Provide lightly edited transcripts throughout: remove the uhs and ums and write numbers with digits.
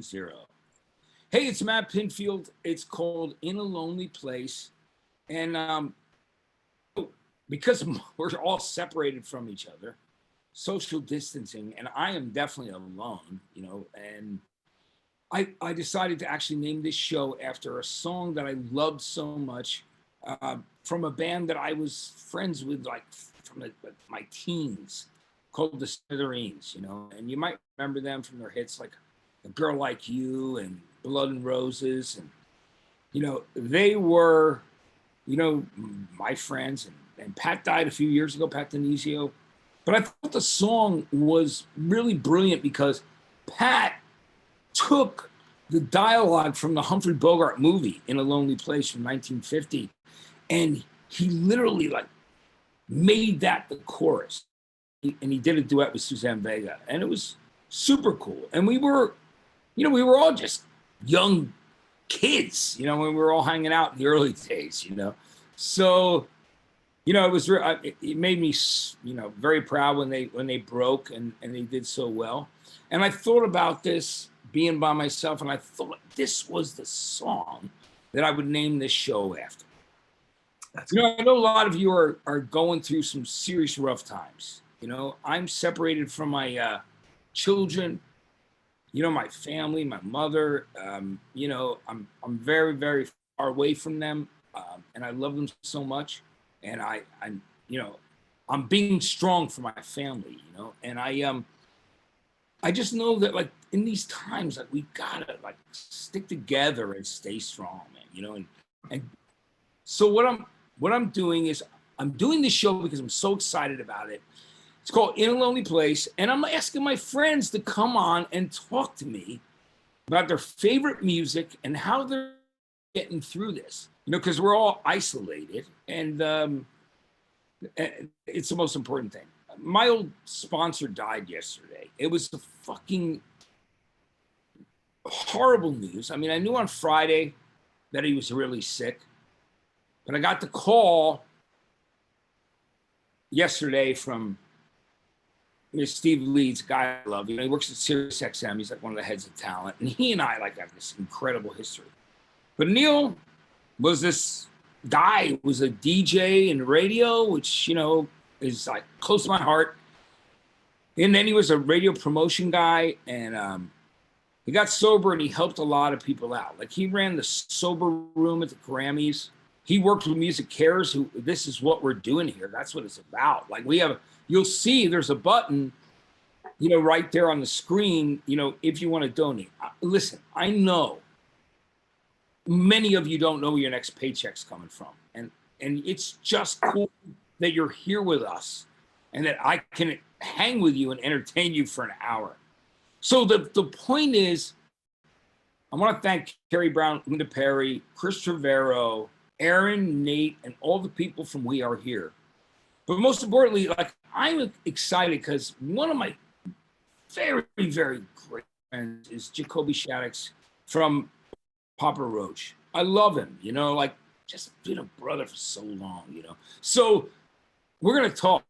770. Hey, it's Matt Pinfield. It's called In a Lonely Place. And because we're all separated from each other, social distancing, and I am definitely alone, and I decided to actually name this show after a song that I loved so much from a band that I was friends with, like from my teens, called the Smithereens, and you might remember them from their hits like A Girl Like You and Blood and Roses. And, they were, my friends, and Pat died a few years ago, Pat Denizio. But I thought the song was really brilliant because Pat took the dialogue from the Humphrey Bogart movie In a Lonely Place from 1950, and he literally made that the chorus. And he did a duet with Suzanne Vega, and it was super cool. And we were all just young kids, when we were all hanging out in the early days, So, it was it made me, very proud when they broke and they did so well. And I thought about this being by myself, and I thought this was the song that I would name this show after. I know a lot of you are going through some serious rough times. I'm separated from my children, my family, my mother. I'm very, very far away from them, and I love them so much. And I'm being strong for my family, and I just know that in these times, we gotta stick together and stay strong, man, and so what I'm doing is I'm doing this show because I'm so excited about it. It's called In a Lonely Place, and I'm asking my friends to come on and talk to me about their favorite music and how they're getting through this, because we're all isolated, and it's the most important thing. My old sponsor died yesterday. It was the fucking horrible news. I mean, I knew on Friday that he was really sick, but I got the call yesterday from Steve Leeds, a guy I love. He works at Sirius XM. He's one of the heads of talent, and he and I have this incredible history. But Neil was this guy, was a DJ in radio, which is close to my heart. And then he was a radio promotion guy, and he got sober, and he helped a lot of people out. He ran the sober room at the Grammys. He worked with Music Cares, who this is what we're doing here. That's what it's about. You'll see there's a button, right there on the screen, if you want to donate. Listen, I know many of you don't know where your next paycheck's coming from. And it's just cool that you're here with us and that I can hang with you and entertain you for an hour. So the point is, I want to thank Kerry Brown, Linda Perry, Chris Trevero, Aaron, Nate, and all the people from We Are Here. But most importantly, I'm excited because one of my very, very great friends is Jacoby Shaddix from Papa Roach. I love him, just been a brother for so long, So we're going to talk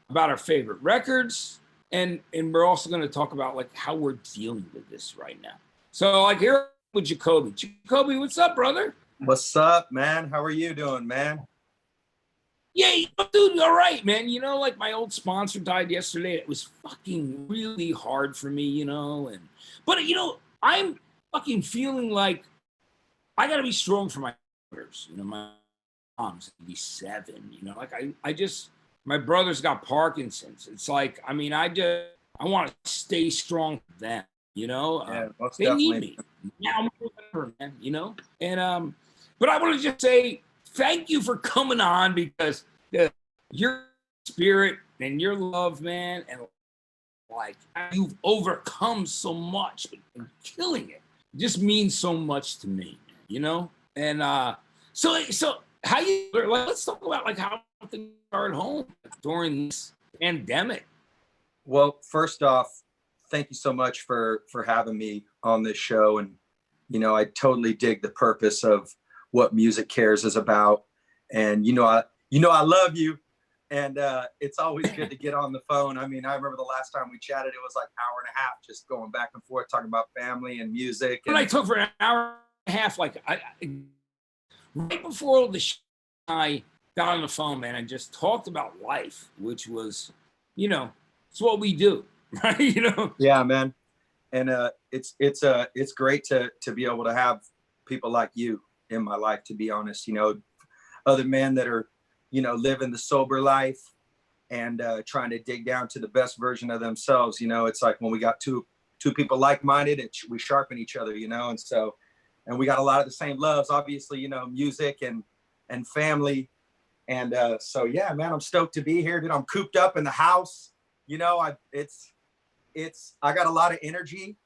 about our favorite records, and we're also going to talk about how we're dealing with this right now. So here with Jacoby. Jacoby, what's up, brother? What's up, man? How are you doing, man? Yeah, dude, all right, man. My old sponsor died yesterday. It was fucking really hard for me, but I'm fucking feeling like I gotta be strong for my brothers. My mom's 87, my brother's got Parkinson's. It's I want to stay strong for them, Yeah, they definitely need me now more than ever, man, and but I want to just say thank you for coming on, because your spirit and your love, man, and you've overcome so much and killing it just means so much to me, and so how you let's talk about how things are at home during this pandemic. Well, first off, thank you so much for having me on this show, and I totally dig the purpose of what Music Cares is about, and I love you. And it's always good to get on the phone. I mean, I remember the last time we chatted, it was like hour and a half, just going back and forth, talking about family and music. But And I took for an hour and a half, like right before the show, I got on the phone, man, and just talked about life, which was, it's what we do, right? yeah, man. And it's great to be able to have people like you in my life, to be honest. Other men that are, living the sober life and trying to dig down to the best version of themselves. It's like when we got two people like-minded, we sharpen each other, and we got a lot of the same loves, obviously, music and family. And so, yeah, man, I'm stoked to be here, dude. I'm cooped up in the house. I got a lot of energy.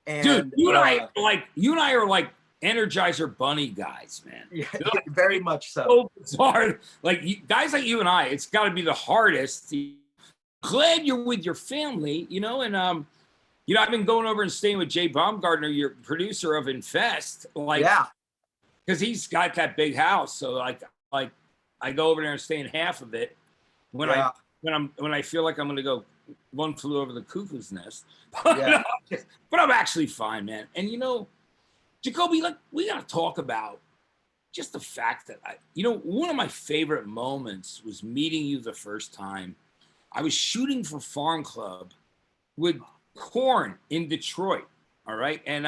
And dude, you and I are like Energizer Bunny guys, man. Yeah, very much so. It's hard. Like guys like you and I, it's got to be the hardest. Glad you're with your family, and I've been going over and staying with Jay Baumgartner, your producer of Infest, because he's got that big house. So like I go over there and stay in half of it when I feel like I'm gonna go One Flew Over the Cuckoo's Nest. But I'm actually fine, man. And Jacoby, like we gotta talk about just the fact that one of my favorite moments was meeting you the first time. I was shooting for Farm Club with Korn in Detroit. All right. And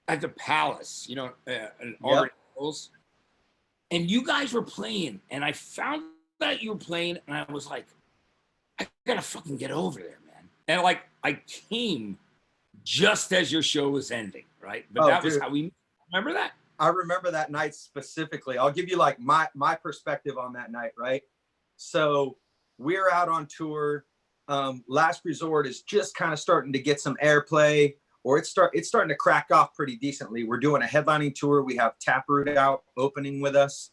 at the Palace, in Auburn Hills. And you guys were playing, and I found that you were playing, and I was like, I gotta fucking get over there, man. And like I came just as your show was ending, right? But that was how we remember that. I remember that night specifically. I'll give you like my perspective on that night, right? So we're out on tour. Last Resort is just kind of starting to get some airplay, or it's starting to crack off pretty decently. We're doing a headlining tour. We have Taproot out opening with us,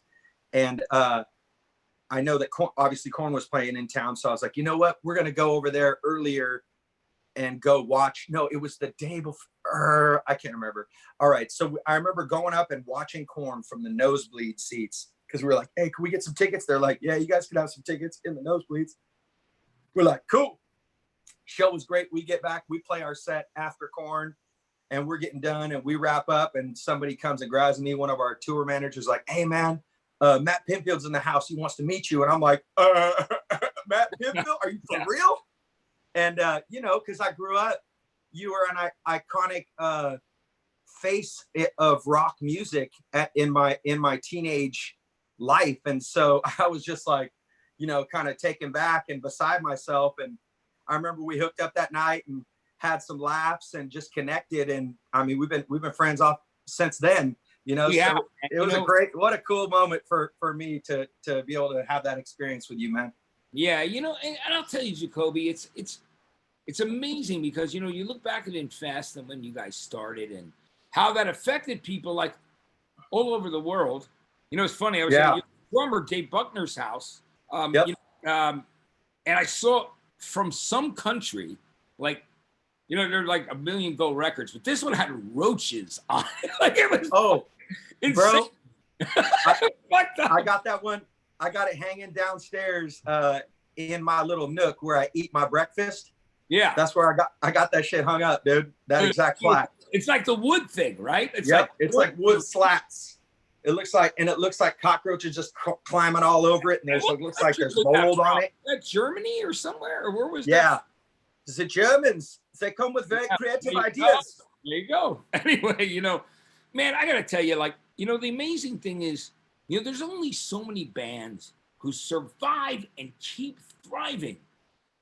and I know that obviously Korn was playing in town, so I was like, you know what, we're gonna go over there earlier and go watch. No, it was the day before. I can't remember. All right, so I remember going up and watching Korn from the nosebleed seats because we were like, hey, can we get some tickets? They're like, yeah, you guys can have some tickets in the nosebleeds. We're like, cool. Show was great. We get back, we play our set after Korn, and we're getting done, and we wrap up, and somebody comes and grabs me, one of our tour managers, like, hey, man, Matt Pinfield's in the house. He wants to meet you. And I'm like, Matt Pinfield, are you for real? And, because I grew up, you were an iconic face of rock music in my teenage life. And so I was just like, kind of taken back and beside myself. And I remember we hooked up that night and had some laughs and just connected. And I mean, we've been friends off since then, so it was what a cool moment for me to be able to have that experience with you, man. Yeah. And I'll tell you, Jacoby, it's amazing because, you look back at Infest and when you guys started and how that affected people like all over the world. It's funny. I was at drummer Dave Buckner's house. And I saw from some country, like, they're like $1 million gold records, but this one had roaches on it. Like it was insane. Bro, I got that one. I got it hanging downstairs in my little nook where I eat my breakfast. Yeah. That's where I got that shit hung up, dude. That exact flat. It's like the wood thing, right? It's like wood slats. It looks like cockroaches just climbing all over it, and it looks like there's mold on it. Is that Germany or somewhere, or where was that? Yeah, the Germans. They come with very creative ideas. There you go. Anyway, man, I gotta tell you, like, the amazing thing is, there's only so many bands who survive and keep thriving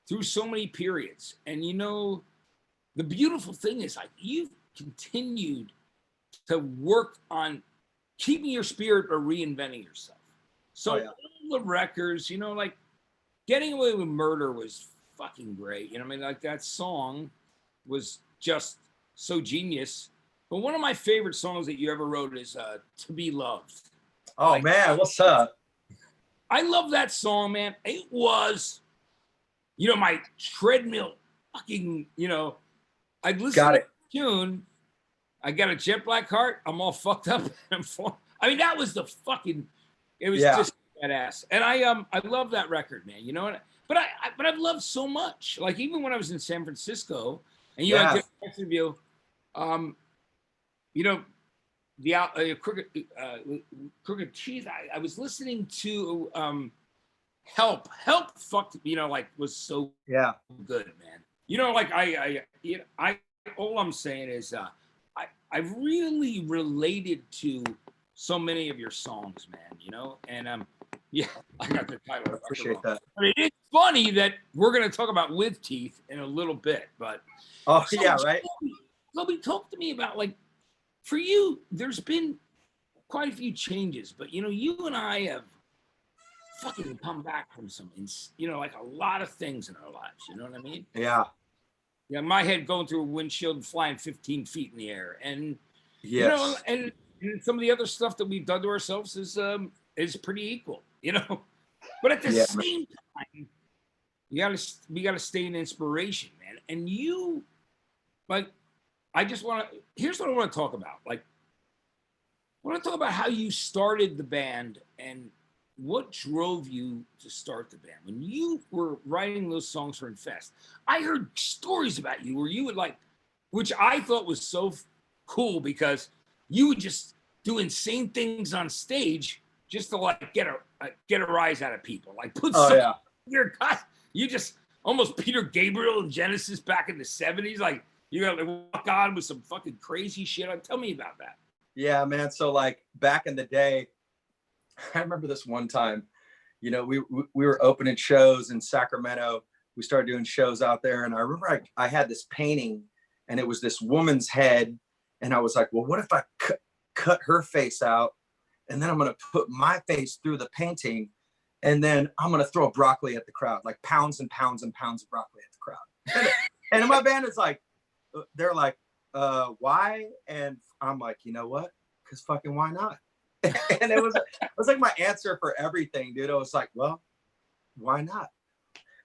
through so many periods. And the beautiful thing is, like, you've continued to work on keeping your spirit or reinventing yourself. So all the records, like Getting Away with Murder was fucking great. Like that song was just so genius. But one of my favorite songs that you ever wrote is To Be Loved. Oh, man, what's up? I love that song, man. It was, my treadmill fucking, I'd listen to the tune. I got a jet black heart. I'm all fucked up. That was the fucking, it was just badass. And I love that record, man. You know what? But I've loved so much. Like even when I was in San Francisco, and you Yeah. had the interview, you know, the Crooked Teeth. I was listening to Help fucked, like was so Yeah. good, man. Like I all I'm saying is I really related to so many of your songs, man, and yeah, I got the title. I appreciate that. But it is funny that we're gonna talk about With Teeth in a little bit, but Oh so, yeah, right. Toby, talk to me about, like, for you, there's been quite a few changes, but you and I have fucking come back from some, like a lot of things in our lives. You know what I mean? Yeah. Yeah, my head going through a windshield and flying 15 feet in the air, and Yes. and some of the other stuff that we've done to ourselves is pretty equal. But at the Yeah. same time, we gotta stay in inspiration, man. And you, like, here's what I want to talk about. Like, I want to talk about how you started the band and what drove you to start the band. When you were writing those songs for Infest, I heard stories about you where you would, like, which I thought was so cool, because you would just do insane things on stage just to, like, get a rise out of people. Like, put Oh some yeah. your God, you just almost Peter Gabriel and Genesis back in the 70s. Like, you got to walk on with some fucking crazy shit. Tell me about that. Yeah, man. So like back in the day, I remember this one time, we were opening shows in Sacramento. We started doing shows out there, and I remember I had this painting, and it was this woman's head, and I was like, well, what if I cut her face out, and then I'm gonna put my face through the painting, and then I'm gonna throw broccoli at the crowd, like pounds and pounds and pounds of broccoli at the crowd. And my band is like, they're like, why? And I'm like, you know what? Because fucking why not? And it was like my answer for everything, dude. I was like, well, why not?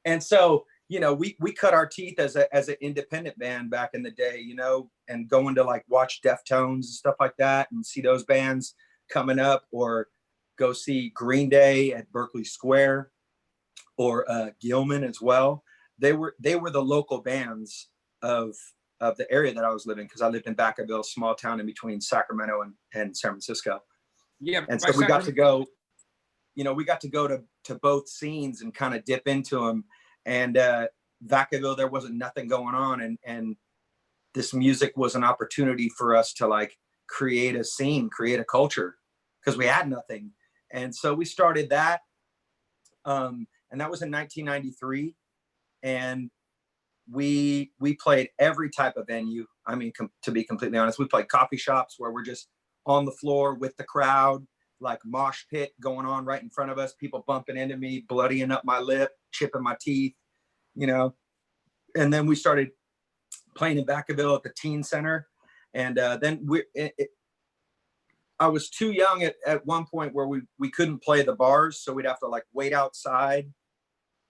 And so, we cut our teeth as an independent band back in the day, and going to like watch Deftones and stuff like that, and see those bands coming up, or go see Green Day at Berkeley Square, or Gilman as well. They were the local bands of the area that I was living, because I lived in Vacaville, small town in between Sacramento and San Francisco. Yeah. And so we got to go, to both scenes and kind of dip into them. And Vacaville, there wasn't nothing going on. And this music was an opportunity for us to like create a scene, create a culture, because we had nothing. And so we started that. And that was in 1993. And we played every type of venue. I mean, to be completely honest, we played coffee shops where we're just on the floor with the crowd, like mosh pit going on right in front of us, people bumping into me, bloodying up my lip, chipping my teeth, and then we started playing in Vacaville at the teen center. And then I was too young at one point where we couldn't play the bars, so we'd have to like wait outside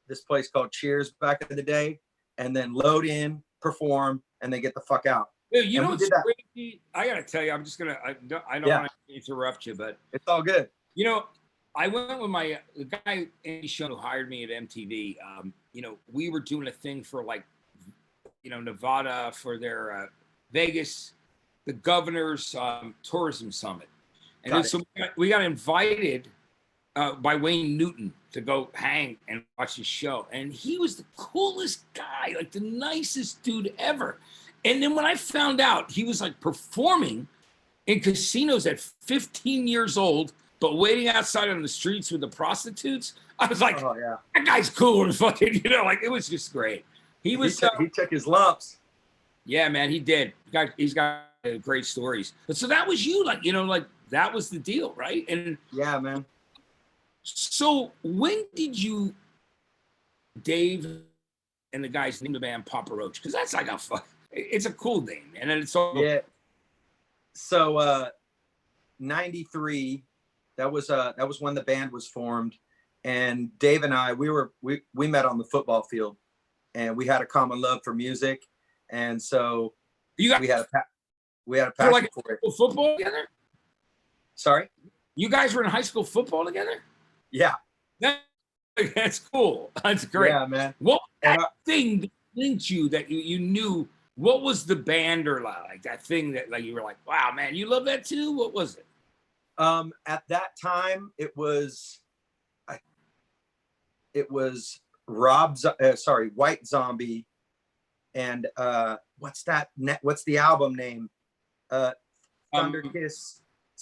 this place called Cheers back in the day, and then load in, perform, and then get the fuck out. Dude, what's crazy? I gotta tell you, I don't want to interrupt you, but it's all good. I went with the guy Andy Schoen who hired me at MTV. We were doing a thing for like, Nevada for their Vegas, the governor's tourism summit, and so we got invited by Wayne Newton to go hang and watch his show, and he was the coolest guy, like the nicest dude ever. And then when I found out he was like performing in casinos at 15 years old, but waiting outside on the streets with the prostitutes, I was like, oh, yeah, that guy's cool and fucking, like it was just great. He took his lumps. Yeah, man, he did. He's got great stories. But so that was you, like, like that was the deal, right? And yeah, man. So when did you, Dave and the guys name the band Papa Roach? Because that's like it's a cool name, and then it's all So 93, that was when the band was formed, and Dave and I we met on the football field, and we had a common love for music, and so we had a passion for it. Football together? Sorry? You guys were in high school football together? Yeah. That, that's cool. That's great. Yeah, man. What was And that thing that linked you that you knew? What was the band or like that thing that like you were like, wow, man, you love that too? What was it? At that time, it was White Zombie, and what's the album name? Thunder Kiss.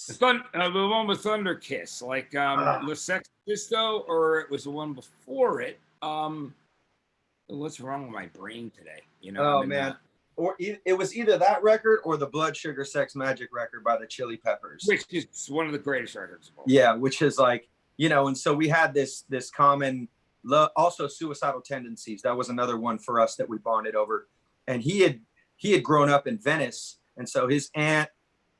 The one with Thunder Kiss, like Le Sex Pisto, or it was the one before it. What's wrong with my brain today? You know. Oh man. Or it was either that record or the Blood Sugar Sex Magic record by the Chili Peppers, which is one of the greatest records of all. Yeah, which is like, you know, and so we had this common love. Also, Suicidal Tendencies. That was another one for us that we bonded over. And he had grown up in Venice, and so his aunt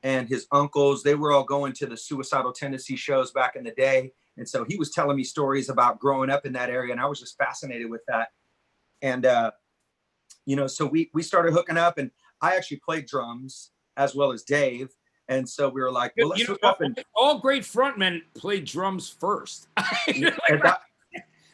and his uncles, they were all going to the Suicidal Tendency shows back in the day. And so he was telling me stories about growing up in that area, and I was just fascinated with that. And you know, so we started hooking up, and I actually played drums as well as Dave. And so we were like, well, let's hook up. And all great frontmen play drums first.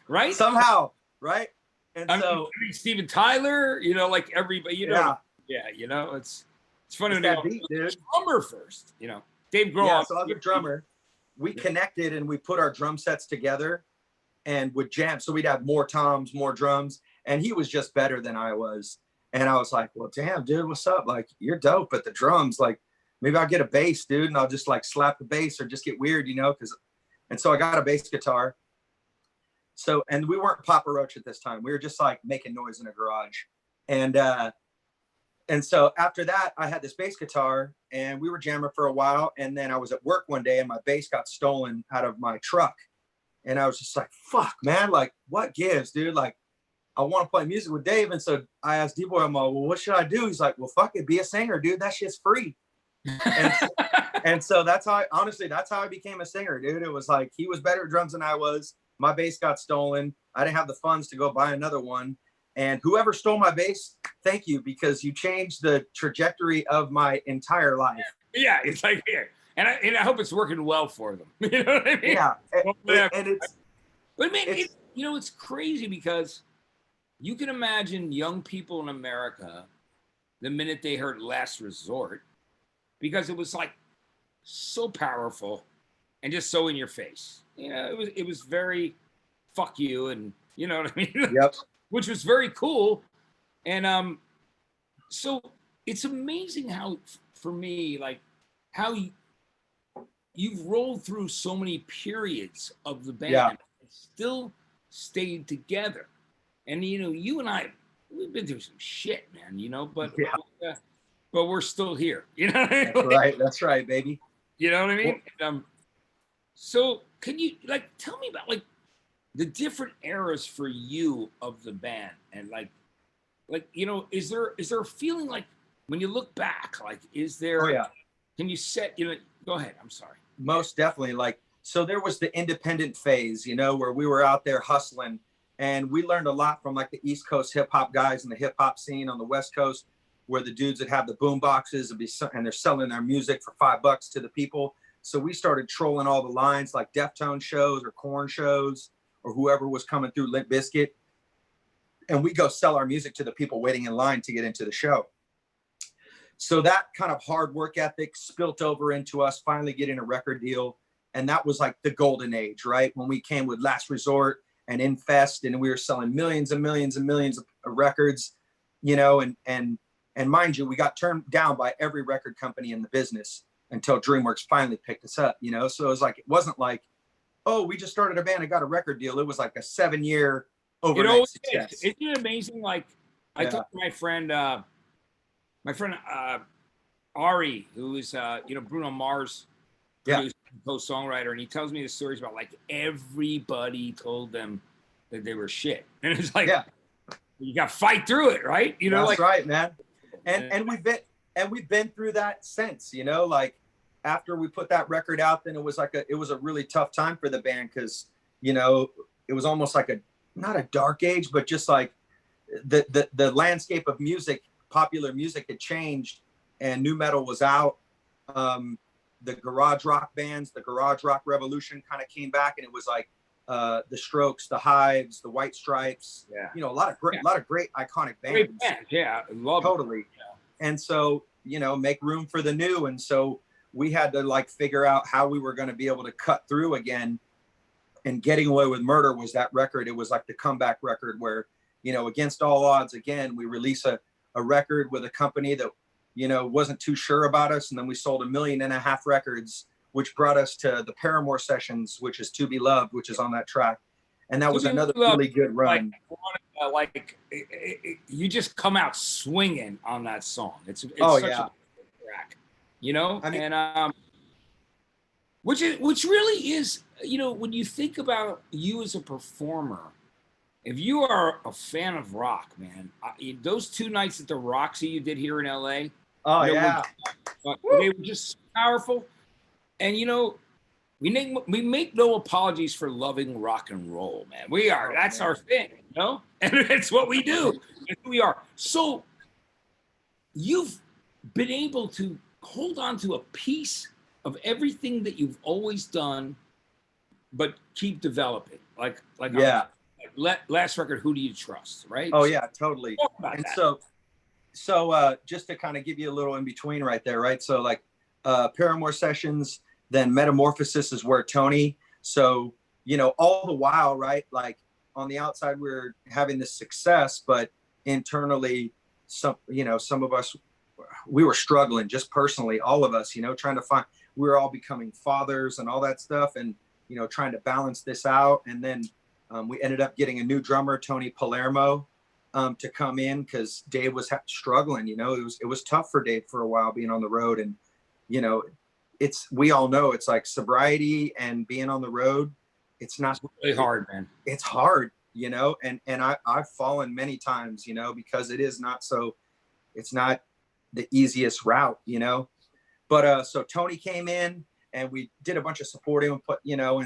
Right? Somehow, right? And I mean, Steven Tyler, you know, like everybody, you know, you know, it's funny when that beat, dude. Drummer first, you know. Dave Grohl. Yeah, so I was a drummer. We connected and we put our drum sets together and would jam. So we'd have more toms, more drums. And he was just better than I was. And I was like, well, damn, dude, what's up? Like, you're dope at the drums. Like, maybe I'll get a bass, dude, and I'll just like slap the bass or just get weird, you know? And so I got a bass guitar. So, and we weren't Papa Roach at this time. We were just like making noise in a garage. And so after that, I had this bass guitar and we were jamming for a while. And then I was at work one day and my bass got stolen out of my truck. And I was just like, fuck, man, like, what gives, dude? Like, I want to play music with Dave. And so I asked D-Boy, I'm like, well, what should I do? He's like, well, fuck it, be a singer, dude. That shit's free. And so that's how I became a singer, dude. It was like, he was better at drums than I was. My bass got stolen. I didn't have the funds to go buy another one. And whoever stole my bass, thank you, because you changed the trajectory of my entire life. Yeah, it's like here. And I hope it's working well for them. You know what I mean? Yeah. But man, you know, it's crazy because you can imagine young people in America the minute they heard Last Resort, because it was like so powerful and just so in your face. You know, it was very fuck you, and you know what I mean? Yep. Which was very cool. And so it's amazing how, for me, like how you've rolled through so many periods of the band and still stayed together. And you know, you and I, we've been through some shit, man, you know, but we're still here. You know what I mean? That's right. That's right, baby. You know what I mean? So can you like tell me about like the different eras for you of the band, and like you know, is there a feeling like when you look back, like is there? Oh yeah. Can you set? You know, go ahead. I'm sorry. Most definitely. Like, so there was the independent phase, you know, where we were out there hustling, and we learned a lot from like the East Coast hip hop guys and the hip hop scene on the West Coast, where the dudes that have the boom boxes and they're selling their music for $5 to the people. So we started trolling all the lines like Deftones shows or Korn shows or whoever was coming through, Limp Bizkit. And we go sell our music to the people waiting in line to get into the show. So that kind of hard work ethic spilt over into us finally getting a record deal. And that was like the golden age, right? When we came with Last Resort and Infest, and we were selling millions and millions and millions of records, you know, and mind you, we got turned down by every record company in the business until DreamWorks finally picked us up, you know? So it was like, it wasn't like, oh, we just started a band and got a record deal. It was like a 7-year overnight success. Isn't it amazing? Like I talked to my friend Ari, who is, you know, Bruno Mars co-songwriter, and he tells me the stories about like everybody told them that they were shit. And it's like, you got to fight through it, right? You know, that's right, man. And we've been through that since, you know, like after we put that record out, then it was a really tough time for the band. Cause you know, it was almost like not a dark age, but just like the landscape of music, popular music had changed and nu metal was out. The garage rock bands, the garage rock revolution kind of came back, and it was like the Strokes, the Hives, the White Stripes. Yeah. You know, a lot of great iconic bands. Great band. Yeah. I love Totally. it. And so, you know, make room for the new. And so we had to like figure out how we were going to be able to cut through again. And Getting Away with Murder was that record. It was like the comeback record where, you know, against all odds, again, we release a record with a company that, you know, wasn't too sure about us. And then we sold 1.5 million records, which brought us to the Paramore Sessions, which is To Be Loved, which is on that track. And that was another really good run. You just come out swinging on that song. It's such a good track, you know? I mean, and which really is, you know, when you think about you as a performer, if you are a fan of rock, man, those 2 nights at the Roxy you did here in LA, they were just powerful. And you know, we make no apologies for loving rock and roll, man. That's our thing, you know? And it's what we do. It's who we are. So you've been able to hold on to a piece of everything that you've always done, but keep developing. Like last record, Who Do You Trust, right? Oh, yeah, totally. Talk about and that. So just to kind of give you a little in between right there, right? So like Paramore Sessions, then Metamorphosis is where Tony. So, you know, all the while, right? Like on the outside, we're having this success, but internally, some of us, we were struggling just personally, all of us, you know, trying to we were all becoming fathers and all that stuff. And, you know, trying to balance this out. And then we ended up getting a new drummer, Tony Palermo, to come in because Dave was struggling. You know, it was tough for Dave for a while being on the road. And, you know, we all know it's like sobriety and being on the road. It's not really hard, man. It's hard, you know, and I've fallen many times, you know, because it's not the easiest route, you know. But so Tony came in and we did a bunch of supporting and put, you know,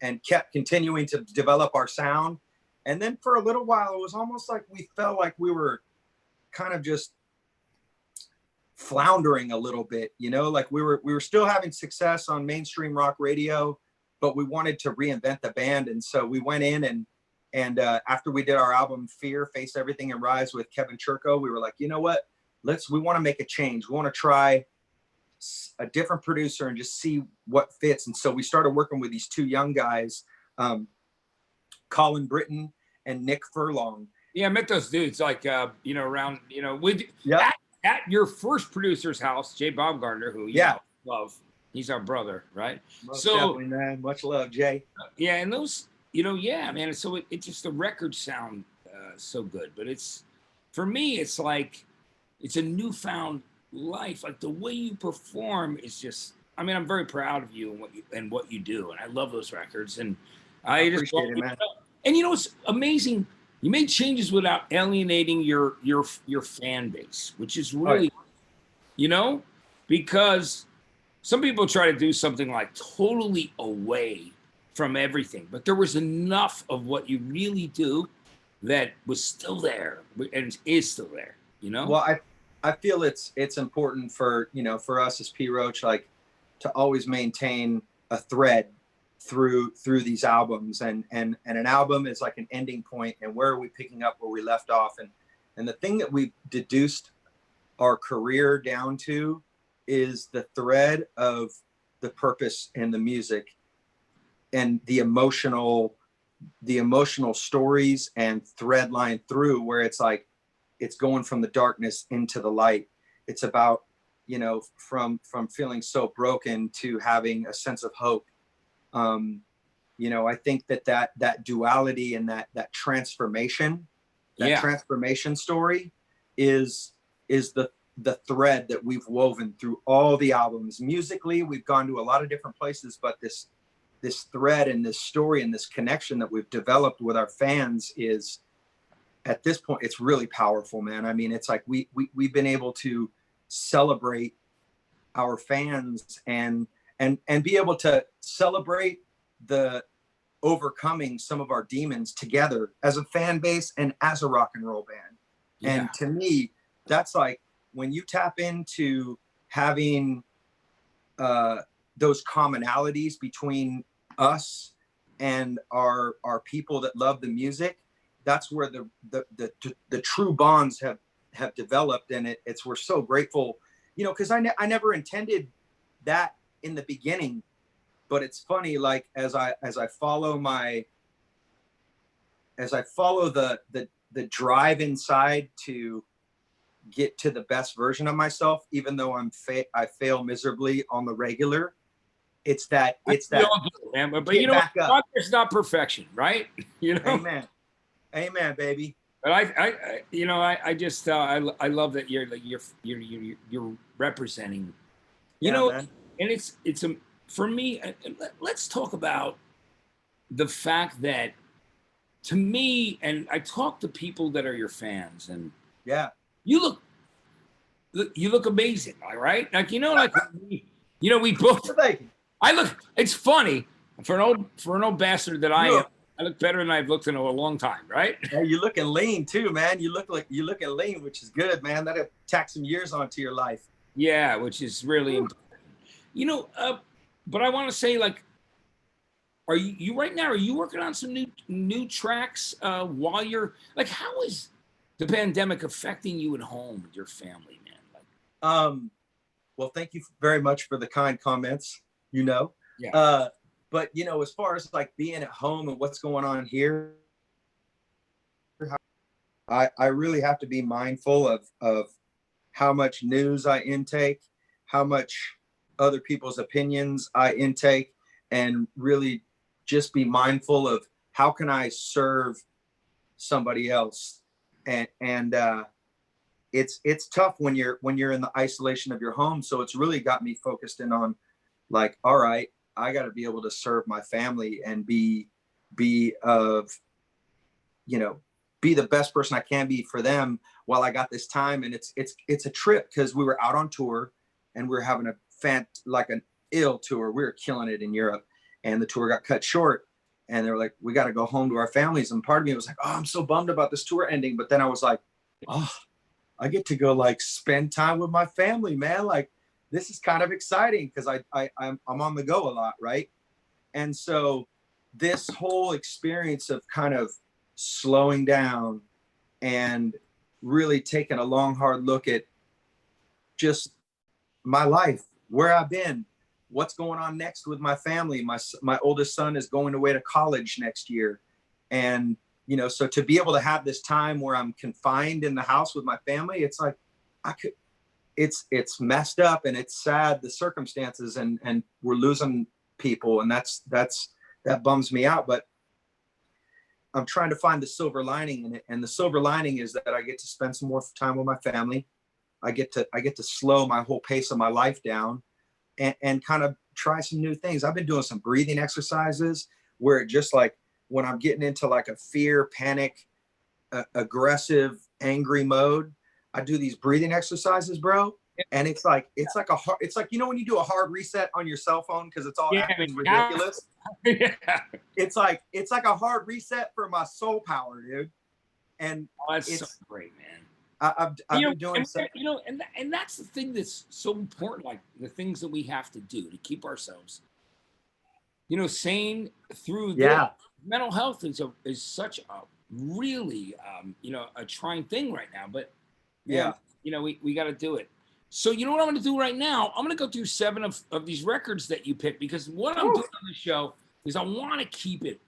and kept continuing to develop our sound. And then for a little while, it was almost like we felt like we were kind of just floundering a little bit, you know, like we were still having success on mainstream rock radio, but we wanted to reinvent the band. And so we went in and after we did our album Fear, Face Everything and Rise with Kevin Churko, we were like, you know what, we want to make a change. We want to try a different producer and just see what fits. And so we started working with these 2 young guys, Colin Britton and Nick Furlong. Yeah, I met those dudes like, you know, around, you know, at your first producer's house, Jay Baumgartner, who you know, love. He's our brother, right? Most definitely, man. Much love, Jay. Yeah, and those, you know, yeah, man. So it just, the records sound so good, but for me, it's like, it's a newfound life. Like the way you perform is just, I mean, I'm very proud of you and what you do, and I love those records, and I appreciate it, man. And you know, it's amazing. You made changes without alienating your fan base, which is really, you know, because some people try to do something like totally away from everything, but there was enough of what you really do that was still there and is still there, you know? Well, I feel it's important for, you know, for us as P Roach, like to always maintain a thread through these albums, and an album is like an ending point, and where are we picking up where we left off, and the thing that we've deduced our career down to is the thread of the purpose and the music and the emotional stories and thread line through, where it's like it's going from the darkness into the light. It's about, you know, from feeling so broken to having a sense of hope. You know, I think that duality and that transformation story is the thread that we've woven through all the albums. Musically, we've gone to a lot of different places, but this thread and this story and this connection that we've developed with our fans is, at this point, it's really powerful, man. I mean, it's like we've been able to celebrate our fans and be able to celebrate the overcoming some of our demons together as a fan base and as a rock and roll band. Yeah. And to me, that's like when you tap into having those commonalities between us and are people that love the music, that's where the true bonds have developed. And it's, we're so grateful, you know, because I never intended that in the beginning. But it's funny, like as I follow the drive inside to get to the best version of myself, even though I fail miserably on the regular. It's that man, but get you know back what? up. Progress, not perfection, right? You know. Amen. Amen, baby. But you know, I just I love that you're like you're representing, you Yeah, know, man. and it's a for me. Let's talk about the fact that, to me, and I talk to people that are your fans, and Yeah. you look amazing, all right? Like, you know, like you know, we both. Thank you. I look. It's funny for an old bastard that I am. I look better than I've looked in a long time, right? Hey, you're looking lean too, man. You're looking lean, which is good, man. That'll tack some years onto your life. Yeah, which is really important. You know, but I want to say, like, are you right now? Are you working on some new tracks while you're like? How is the pandemic affecting you at home with your family, man? Like, Well, thank you very much for the kind comments. You know, yeah. But you know, as far as like being at home and what's going on here, I really have to be mindful of how much news I intake, how much other people's opinions I intake, and really just be mindful of how can I serve somebody else. And it's tough when you're in the isolation of your home. So it's really got me focused in on like, all right, I got to be able to serve my family and be of, you know, be the best person I can be for them while I got this time. And it's a trip because we were out on tour and we were having an ill tour. We were killing it in Europe, and the tour got cut short. And they were like, we got to go home to our families. And part of me was like, oh, I'm so bummed about this tour ending. But then I was like, oh, I get to go like spend time with my family, man. Like, this is kind of exciting because I'm on the go a lot, right? And so this whole experience of kind of slowing down and really taking a long, hard look at just my life, where I've been, what's going on next with my family. My oldest son is going away to college next year. And, you know, so to be able to have this time where I'm confined in the house with my family, it's like, it's messed up and it's sad, the circumstances, and we're losing people. And that bums me out, but I'm trying to find the silver lining in it. And the silver lining is that I get to spend some more time with my family. I get to slow my whole pace of my life down and kind of try some new things. I've been doing some breathing exercises where it just like when I'm getting into like a fear, panic, aggressive, angry mode, I do these breathing exercises, bro. And it's like you know when you do a hard reset on your cell phone because it's all acting ridiculous. Yeah. It's like a hard reset for my soul power, dude. And That's so great, man. I've been doing you know, and that's the thing that's so important. Like the things that we have to do to keep ourselves, you know, sane through this. Mental health is such a really you know, a trying thing right now. But man, you know, we got to do it. So you know what I'm going to do right now? I'm going to go through 7 of these records that you picked, because what I'm doing on the show is I want to keep it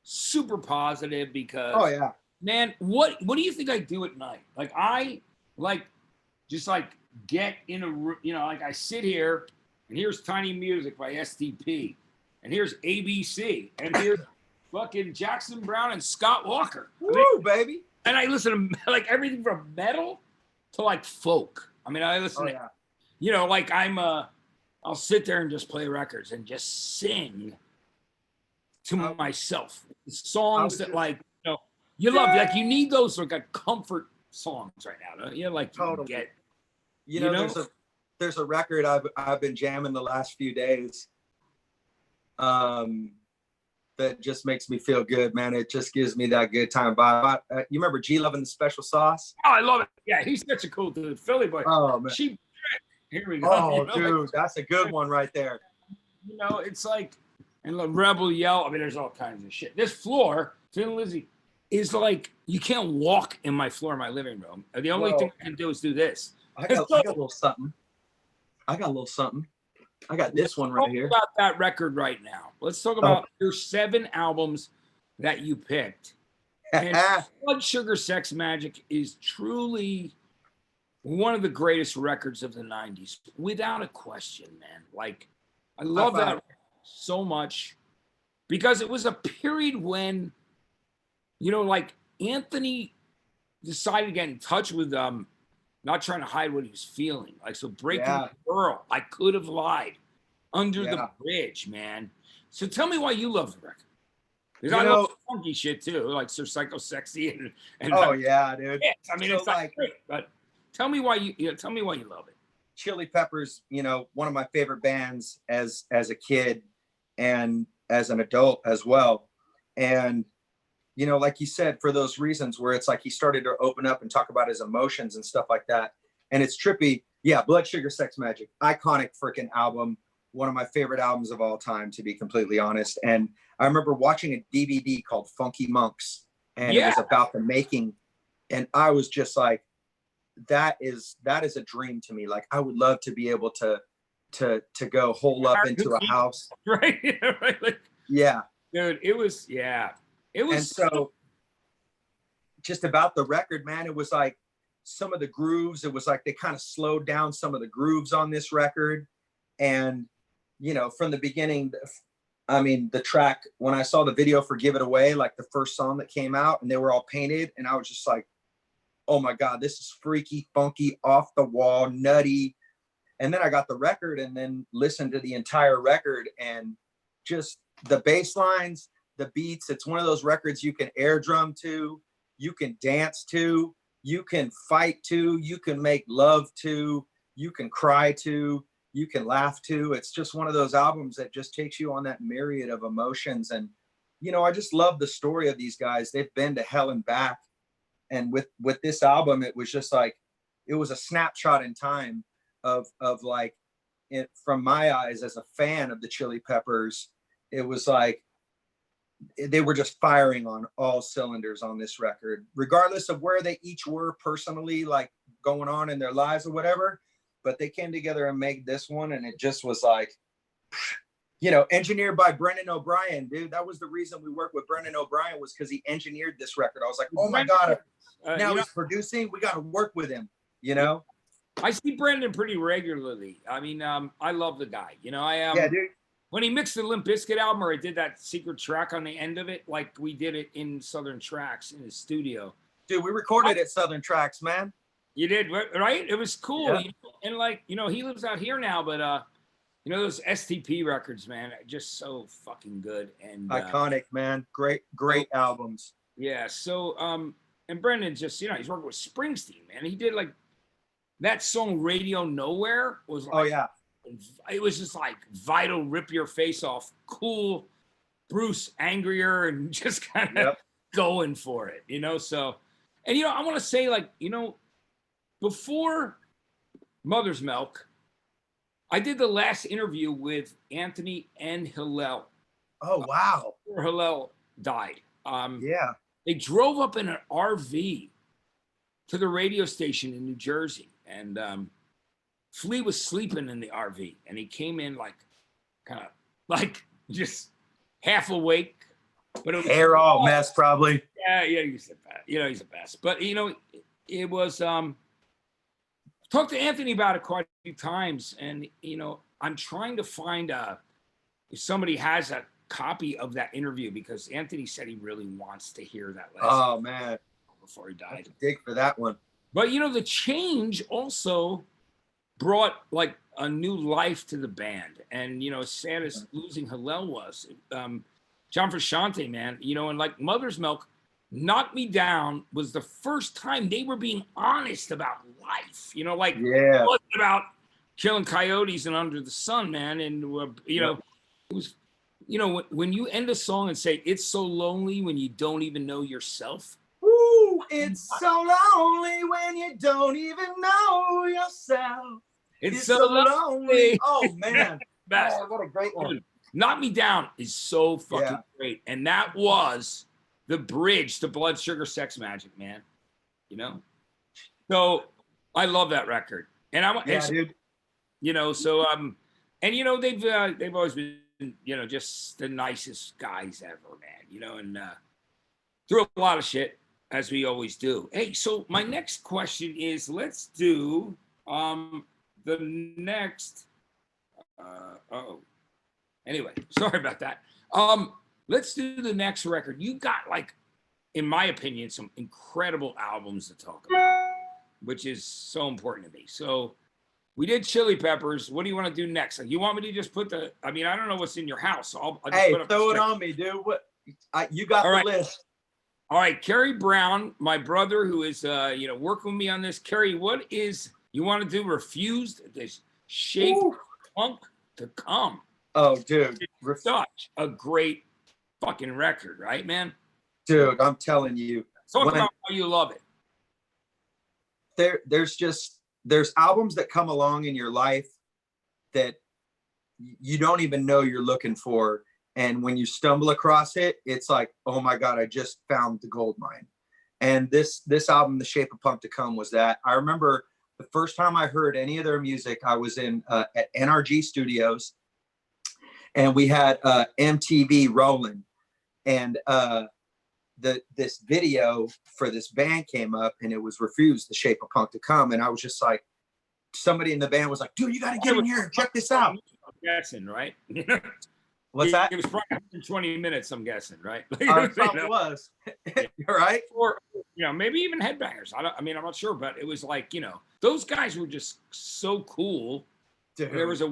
super positive because, man, what do you think I do at night? Like I just get in a room, you know, like I sit here and here's Tiny Music by STP and here's ABC and here's fucking Jackson Browne and Scott Walker. Woo, baby. And I listen to like everything from metal to like folk. I mean, I listen to, you know, like I'll sit there and just play records and just sing to myself. Songs that like, you know, you love, like you need those like comfort songs right now. Don't you? Like totally. You know, there's a record I've been jamming the last few days. That just makes me feel good, man. It just gives me that good time vibe. You remember G-Love and the Special Sauce? Oh, I love it. Yeah, he's such a cool dude. Philly boy. Oh, man. Here we go. Oh, you know, dude, like, that's a good one right there. You know, it's like, and the Rebel Yell. I mean, there's all kinds of shit. This floor, Thin Lizzy, is like you can't walk in my floor in my living room. The only thing I can do is do this. I got a little something. I got this one right here. Let's talk about that record right now. Let's talk about your 7 albums that you picked. And Blood Sugar Sex Magik is truly one of the greatest records of the 90s, without a question, man. Like, I love that so much because it was a period when, you know, like Anthony decided to get in touch with not trying to hide what he was feeling. Like, so Breaking the Girl, I Could Have Lied, Under the Bridge, man. So tell me why you love the record. Because I love funky shit too, like Sir Psycho Sexy and oh yeah, dude. I mean, so it's like, great, but tell me why you tell me why you love it. Chili Peppers, you know, one of my favorite bands as a kid and as an adult as well. And you know, like you said, for those reasons where it's like he started to open up and talk about his emotions and stuff like that. And it's trippy. Yeah, Blood Sugar Sex Magik, iconic freaking album. One of my favorite albums of all time, to be completely honest. And I remember watching a DVD called Funky Monks, and it was about the making. And I was just like, that is a dream to me. Like, I would love to be able to go hole up into a house. Right. Right. Like, yeah. Dude, it was. And so just about the record, man, it was like some of the grooves, it was like they kind of slowed down some of the grooves on this record. And, you know, from the beginning, I mean, the track, when I saw the video for Give It Away, like the first song that came out and they were all painted, and I was just like, oh my God, this is freaky, funky, off the wall, nutty. And then I got the record and then listened to the entire record, and just the bass lines, the beats. It's one of those records you can air drum to, you can dance to, you can fight to, you can make love to, you can cry to, you can laugh to. It's just one of those albums that just takes you on that myriad of emotions. And, you know, I just love the story of these guys. They've been to hell and back. And with this album, it was just like, it was a snapshot in time of like, it, from my eyes as a fan of the Chili Peppers, it was like, they were just firing on all cylinders on this record, regardless of where they each were personally, like going on in their lives or whatever. But they came together and made this one, and it just was like, you know, engineered by Brendan O'Brien, dude. That was the reason we worked with Brendan O'Brien, was because he engineered this record. I was like, oh my God, now he's producing. We got to work with him, you know? I see Brendan pretty regularly. I mean, I love the guy. You know, yeah, dude. When he mixed the Limp Bizkit album, or I did that secret track on the end of it, like we did it in Southern Tracks in his studio. Dude, we recorded at Southern Tracks, man. You did, right? It was cool. Yeah. You know? And like, you know, he lives out here now, but you know, those STP records, man, are just so fucking good. And iconic, man. Great albums. Yeah. So and Brendan just, you know, he's working with Springsteen, man. He did like that song Radio Nowhere was like, oh yeah. It was just like Vital, Rip Your Face Off, cool, Bruce angrier and just kind of going for it, you know? So, and, you know, I want to say, like, you know, before Mother's Milk, I did the last interview with Anthony and Hillel. Oh, wow. Before Hillel died. Yeah. They drove up in an RV to the radio station in New Jersey, and Flea was sleeping in the RV, and he came in like, kind of like just half awake, but it was hair all mess probably. Yeah, he's the best. You know, he's the best. But you know, it was talked to Anthony about it quite a few times, and you know, I'm trying to find if somebody has a copy of that interview, because Anthony said he really wants to hear that last man before he died. Dig for that one. But you know, the change also brought like a new life to the band. And, you know, as sad as losing Hillel was, John Frusciante, man, you know, and like Mother's Milk, Knock Me Down was the first time they were being honest about life, you know, like it wasn't about killing coyotes and under the sun, man. And, you know, it was, you know, when you end a song and say, it's so lonely when you don't even know yourself. Ooh, it's so lonely when you don't even know yourself. It's so lonely. Oh, man. Best. Oh, what a great one. Knock Me Down is so fucking Yeah. great. And that was the bridge to Blood Sugar Sex Magic, man. You know? So I love that record. And I'm Yeah, dude. you know, so and you know, they've always been, you know, just the nicest guys ever, man. You know, and through a lot of shit, as we always do. Hey, so my next question is, let's do the next oh. Anyway, sorry about that. Let's do the next record. You got, like, in my opinion, some incredible albums to talk about, which is so important to me. So we did Chili Peppers. What do you want to do next? Like, you want me to just put the? I mean, I don't know what's in your house. So I'll just Hey, put up throw it the on me, dude. What? You got All the right. list. All right, Kerry Brown, my brother, who is you know, working with me on this. Kerry, what is you want to do? Refused this shape Ooh. punk to come. Oh, dude. It's such a great fucking record, right, man? Dude, I'm telling you. Talk When- about how you love it. There's albums that come along in your life that you don't even know you're looking for. And when you stumble across it, it's like, oh my God, I just found the gold mine. And this album, The Shape of Punk to Come, was that. I remember the first time I heard any of their music, I was in at NRG Studios, and we had MTV rolling, and this video for this band came up, and it was Refused, The Shape of Punk to Come, and I was just like, somebody in the band was like, dude, you got to get in here and check this out. I'm guessing, right? What's that? It was probably 20 minutes, I'm guessing, right? It probably was. You're right. Or, you know, maybe even Headbangers. I mean, I'm not sure, but it was like, you know, those guys were just so cool. Dude. There was a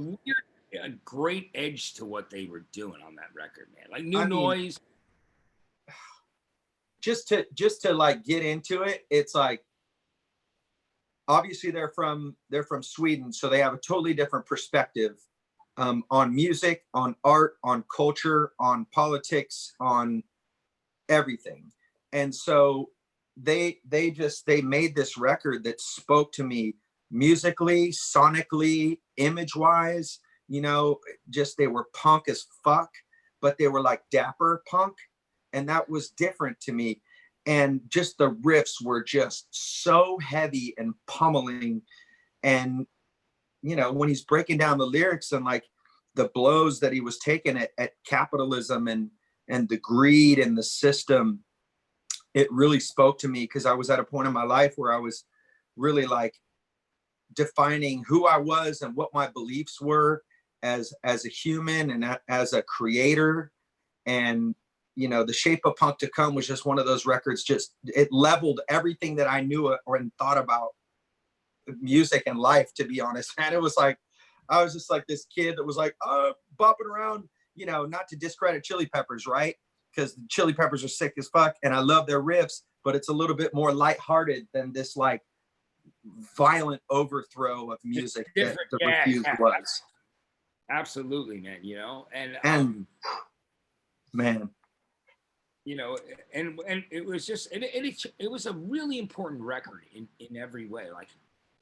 great edge to what they were doing on that record, man. Like New I mean, Noise. Just to like get into it, it's like, obviously they're from Sweden, so they have a totally different perspective on music, on art, on culture, on politics, on everything. And so they made this record that spoke to me musically, sonically, image wise. You know, just they were punk as fuck, but they were like dapper punk, and that was different to me. And just the riffs were just so heavy and pummeling. And you know, when he's breaking down the lyrics and like the blows that he was taking at capitalism and the greed and the system, it really spoke to me, because I was at a point in my life where I was really like defining who I was and what my beliefs were as a human and as a creator. And you know, The Shape of Punk to Come was just one of those records. Just it leveled everything that I knew or thought about music and life, to be honest. And it was like, I was just like this kid that was like, bopping around, you know, not to discredit Chili Peppers, right? Because the Chili Peppers are sick as fuck and I love their riffs, but it's a little bit more lighthearted than this like violent overthrow of music that the Refused was. Absolutely, man. You know, and man, you know, and it was just, it was a really important record in every way, like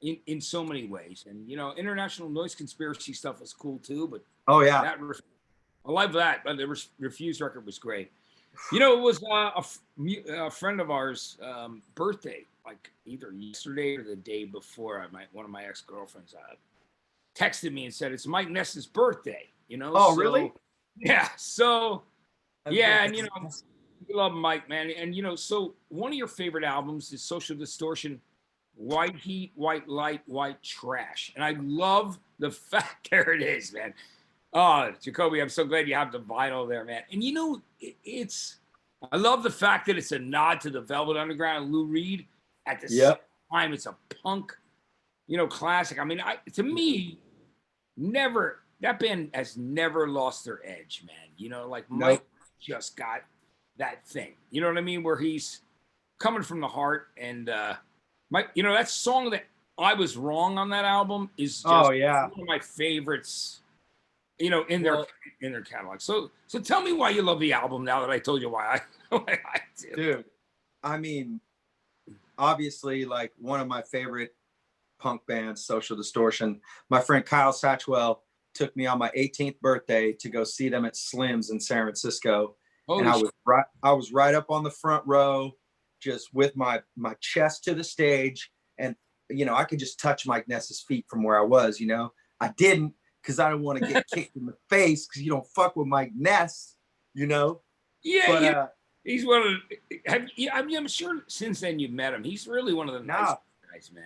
in so many ways. And you know, International Noise Conspiracy stuff was cool too, but oh yeah, I love that. But the Refused record was great. You know, it was a friend of ours' birthday, like either yesterday or the day before. One of my ex-girlfriends texted me and said it's Mike Ness's birthday. You know? Oh, really? Yeah. So yeah, and you know, we love Mike, man. And you know, so one of your favorite albums is Social Distortion, White Heat, White Light, White Trash. And I love the fact, there it is, man. Oh, Jacoby, I'm so glad you have the vinyl there, man. And you know, I love the fact that it's a nod to the Velvet Underground and Lou Reed. At the same time, it's a punk, you know, classic. I mean, to me, that band has never lost their edge, man. You know, like Mike just got that thing. You know what I mean? Where he's coming from the heart. And Mike, you know, that song that I Was Wrong on that album is just one of my favorites, you know, in their catalog. So tell me why you love the album now that I told you why I do. Dude, I mean, obviously, like one of my favorite punk bands, Social Distortion. My friend Kyle Satchwell took me on my 18th birthday to go see them at Slim's in San Francisco. Holy And shit. I was right up on the front row, just with my chest to the stage. And, you know, I could just touch Mike Ness's feet from where I was, you know. I didn't, because I didn't want to get kicked in the face, because you don't fuck with Mike Ness, you know. Yeah, But yeah. He's one of the, I'm sure since then you've met him. He's really one of the nice guys, man.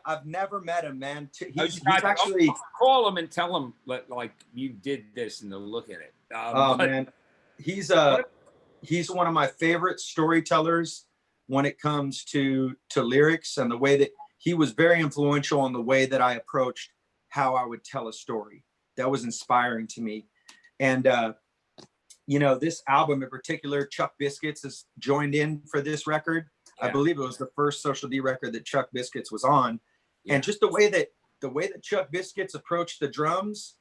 I've never met him, man. He's I'll actually call him and tell him like you did this and they'll look at it. Man, he's one of my favorite storytellers when it comes to lyrics, and the way that he was very influential on the way that I approached how I would tell a story. That was inspiring to me. And you know, this album in particular, Chuck Biscuits has joined in for this record. Yeah. I believe it was the first Social D record that Chuck Biscuits was on. Yeah. And just the way that Chuck Biscuits approached the drums,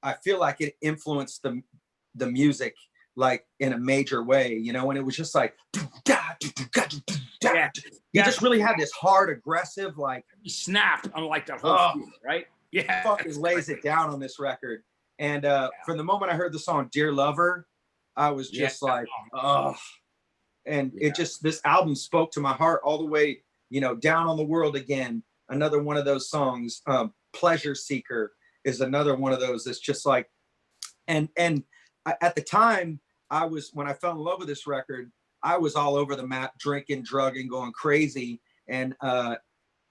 I feel like it influenced the music like in a major way, you know, and it was just like, he just really had this hard, aggressive, like he snapped on like that whole field, right? Yeah, fucking lays it down on this record. And from the moment I heard the song Dear Lover, I was just like, oh. And it just, this album spoke to my heart all the way, you know, Down on the World Again, another one of those songs. Pleasure Seeker is another one of those that's just like, and at the time, when I fell in love with this record, I was all over the map, drinking, drugging, going crazy. And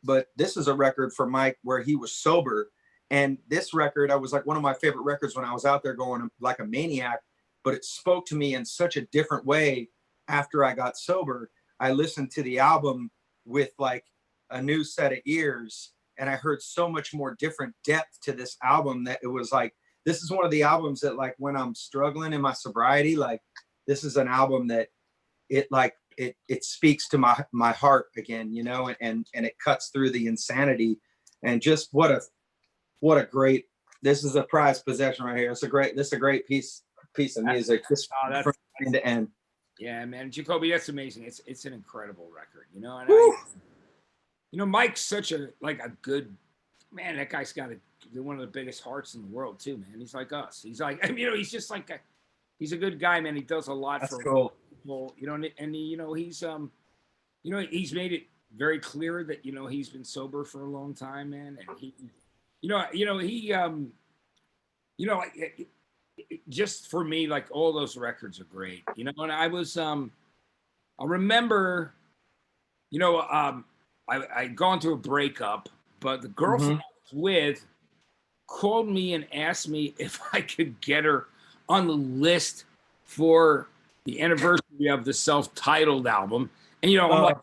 but this is a record for Mike where he was sober. And this record, I was like one of my favorite records when I was out there going like a maniac, but it spoke to me in such a different way after I got sober. I listened to the album with like a new set of ears, and I heard so much more different depth to this album that it was like, this is one of the albums that like when I'm struggling in my sobriety, like this is an album that it speaks to my heart again, you know, and it cuts through the insanity. And just what a great, this is a prized possession right here. This is a great piece of music, just from end to end. Yeah, man, Jacoby, that's amazing. It's an incredible record, you know. And you know, Mike's such a good man. That guy's got one of the biggest hearts in the world too, man. He's like us. He's like, you know, he's just like he's a good guy, man. He does a lot for people, you know, and he, you know, he's you know, he's made it very clear that, you know, he's been sober for a long time, man, and he. You know, he, just for me, like all those records are great, you know, and I remember, you know, I'd gone through a breakup, but the girlfriend I was with called me and asked me if I could get her on the list for the anniversary of the self-titled album. And, you know, I'm like,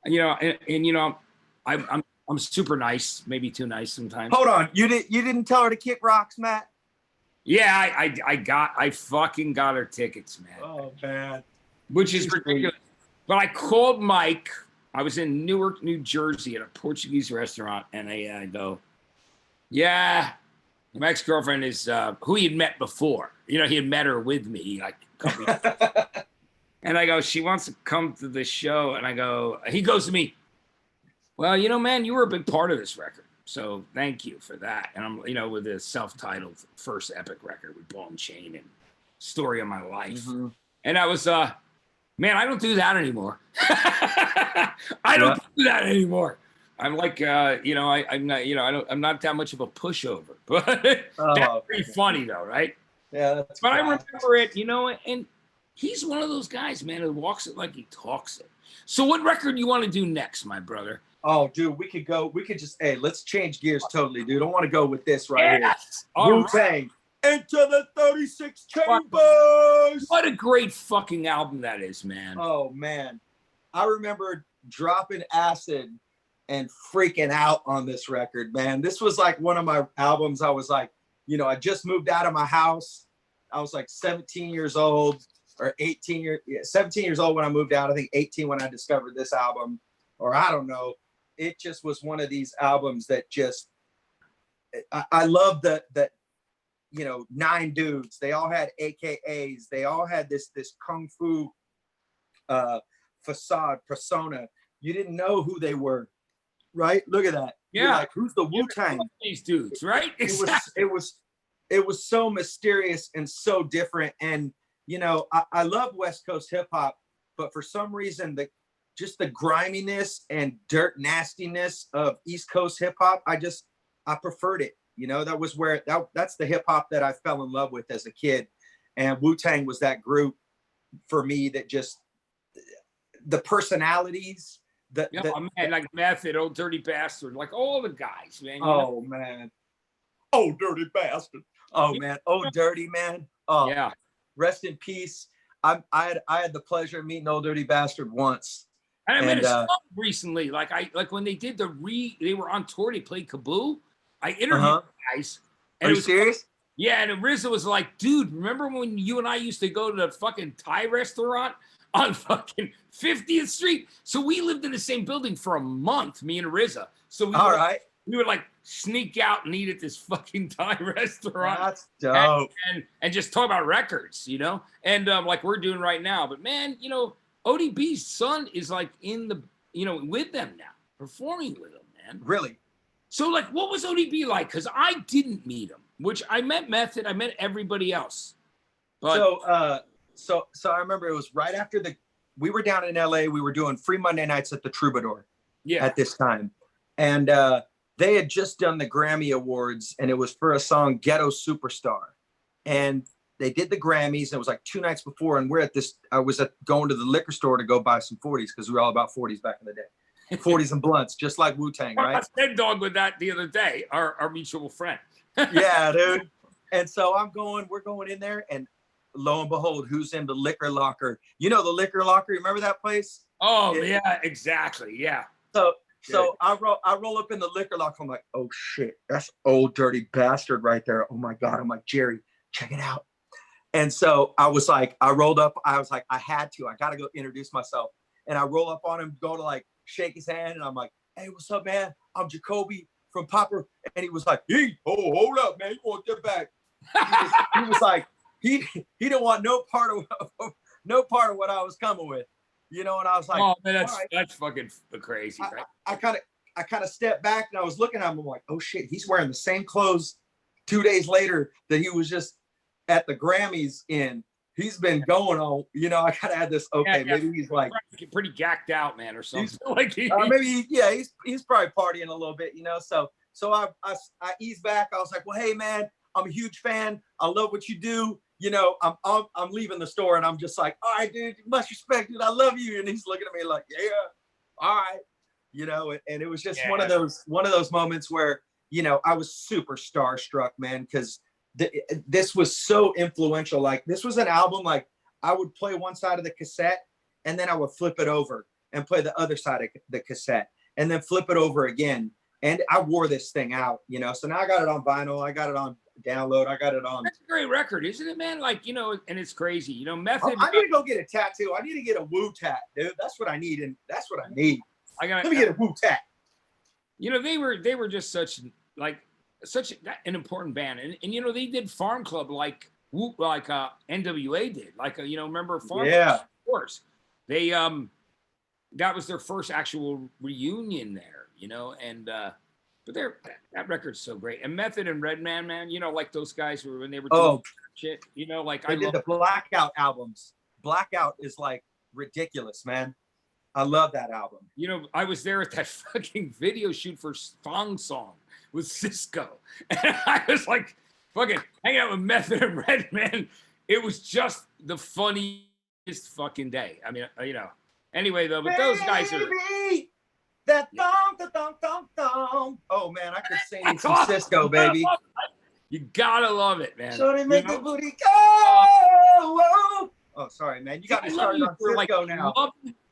you know, and you know, I'm super nice, maybe too nice sometimes. Hold on, you didn't tell her to kick rocks, Matt? Yeah, I fucking got her tickets, man. Oh man, which is ridiculous. But I called Mike. I was in Newark, New Jersey, at a Portuguese restaurant, and I go, yeah, my ex-girlfriend is who he had met before. You know, he had met her with me, like a couple years ago. And I go, she wants to come to the show, and I go, he goes to me, well, you know, man, you were a big part of this record, so thank you for that. And I'm, you know, with the self-titled first epic record with Ball and Chain and Story of My Life. And I was, man, I don't do that anymore. I don't do that anymore. I'm like, you know, I'm not, you know, I'm not that much of a pushover, but that's pretty funny though, right? Yeah. But I remember it, you know, and he's one of those guys, man, who walks it like he talks it. So what record do you want to do next, my brother? Oh, dude, we could just, hey, let's change gears totally, dude. I want to go with this right here. Wu-Tang, Into the 36 Chambers. What a great fucking album that is, man. Oh, man. I remember dropping acid and freaking out on this record, man. This was like one of my albums. I was like, you know, I just moved out of my house. I was like 17 years old or 17 years old when I moved out. I think 18 when I discovered this album, or I don't know. It just was one of these albums that just, I love that, you know, 9 dudes, they all had AKAs. They all had this Kung Fu persona. You didn't know who they were. right? Look at that. You're Yeah. like, who's the Wu-Tang? These dudes, right? It Exactly. was so mysterious and so different. And I love West Coast hip hop, but for some reason just the griminess and dirt nastiness of East Coast hip hop, I preferred it. That was where that's the hip hop that I fell in love with as a kid. And Wu-Tang was that group for me that just the personalities, man, like Method, Old Dirty Bastard, like all the guys, man. Man. Oh, Dirty Bastard. Oh man. Oh, Dirty, man. Oh yeah. Rest in peace. I had the pleasure of meeting Old Dirty Bastard once. And I met a song recently. Like when they did they were on tour, they played Kaboo. I interviewed guys. And Are you serious? Yeah, and RZA was like, dude, remember when you and I used to go to the fucking Thai restaurant on fucking 50th Street? So we lived in the same building for a month, me and RZA. So we would like sneak out and eat at this fucking Thai restaurant. That's dope. And just talk about records, and like we're doing right now. But man, ODB's son is like in the, with them now, performing with them, man. Really? So like, what was ODB like? Because I didn't meet him, which I met Method, I met everybody else. But so I remember it was right after we were down in LA, we were doing free Monday nights at the Troubadour at this time. And they had just done the Grammy Awards, and it was for a song, Ghetto Superstar. And they did the Grammys, and it was like 2 nights before, and I was going to the liquor store to go buy some 40s, because we were all about 40s back in the day. 40s and blunts, just like Wu-Tang, right? I said dog with that the other day, our mutual friend. Yeah, dude. And so we're going in there, and lo and behold, who's in the liquor locker? The liquor locker, remember that place? Oh, yeah, exactly. Yeah. So I roll up in the liquor locker. I'm like, oh shit, that's Old Dirty Bastard right there. Oh my God. I'm like, Jerry, check it out. And so I rolled up. I was like, I got to go introduce myself. And I roll up on him, go to like shake his hand. And I'm like, hey, what's up, man? I'm Jacoby from Popper. And he was like, hey, hold up, man. You want that back? He was like, he didn't want no part of what I was coming with. And I was like, oh man, that's fucking crazy, right? I kind of stepped back, and I was looking at him. I'm like, oh shit, he's wearing the same clothes 2 days later that he was just at the Grammys in. He's been going on, I gotta add this. Okay, maybe he's like pretty gacked out, man, or something. He's probably partying a little bit, So I eased back. I was like, well, hey man, I'm a huge fan. I love what you do. I'm leaving the store, and I'm just like, all right, dude, much respect, dude. I love you. And he's looking at me like, yeah, all right. And it was just one of those moments where, I was super starstruck, man, because this was so influential. Like, this was an album, like I would play one side of the cassette, and then I would flip it over and play the other side of the cassette, and then flip it over again. And I wore this thing out, so now I got it on vinyl. I got it on download. I got it on. That's a great record, isn't it, man? Like, and it's crazy. Method. I need to go get a tattoo. I need to get a Wu tat, dude. That's what I need, and that's what I need. Let me get a Wu tat. They were just such an important band, and they did Farm Club like NWA did. Remember Farm Club? Yeah, of course. They that was their first actual reunion there. And but that record's so great. And Method and Redman, man, like those guys when they were doing shit, like I did the Blackout albums. Blackout is like ridiculous, man. I love that album. I was there at that fucking video shoot for Thong Song with Cisco, and I was like fucking hanging out with Method and Redman. It was just the funniest fucking day. I mean, Anyway, though, but those guys are. That thong. Oh man, I could sing some Cisco, baby. You gotta love it, man. So they make the booty go. Oh, sorry, man. You got me started on Cisco now.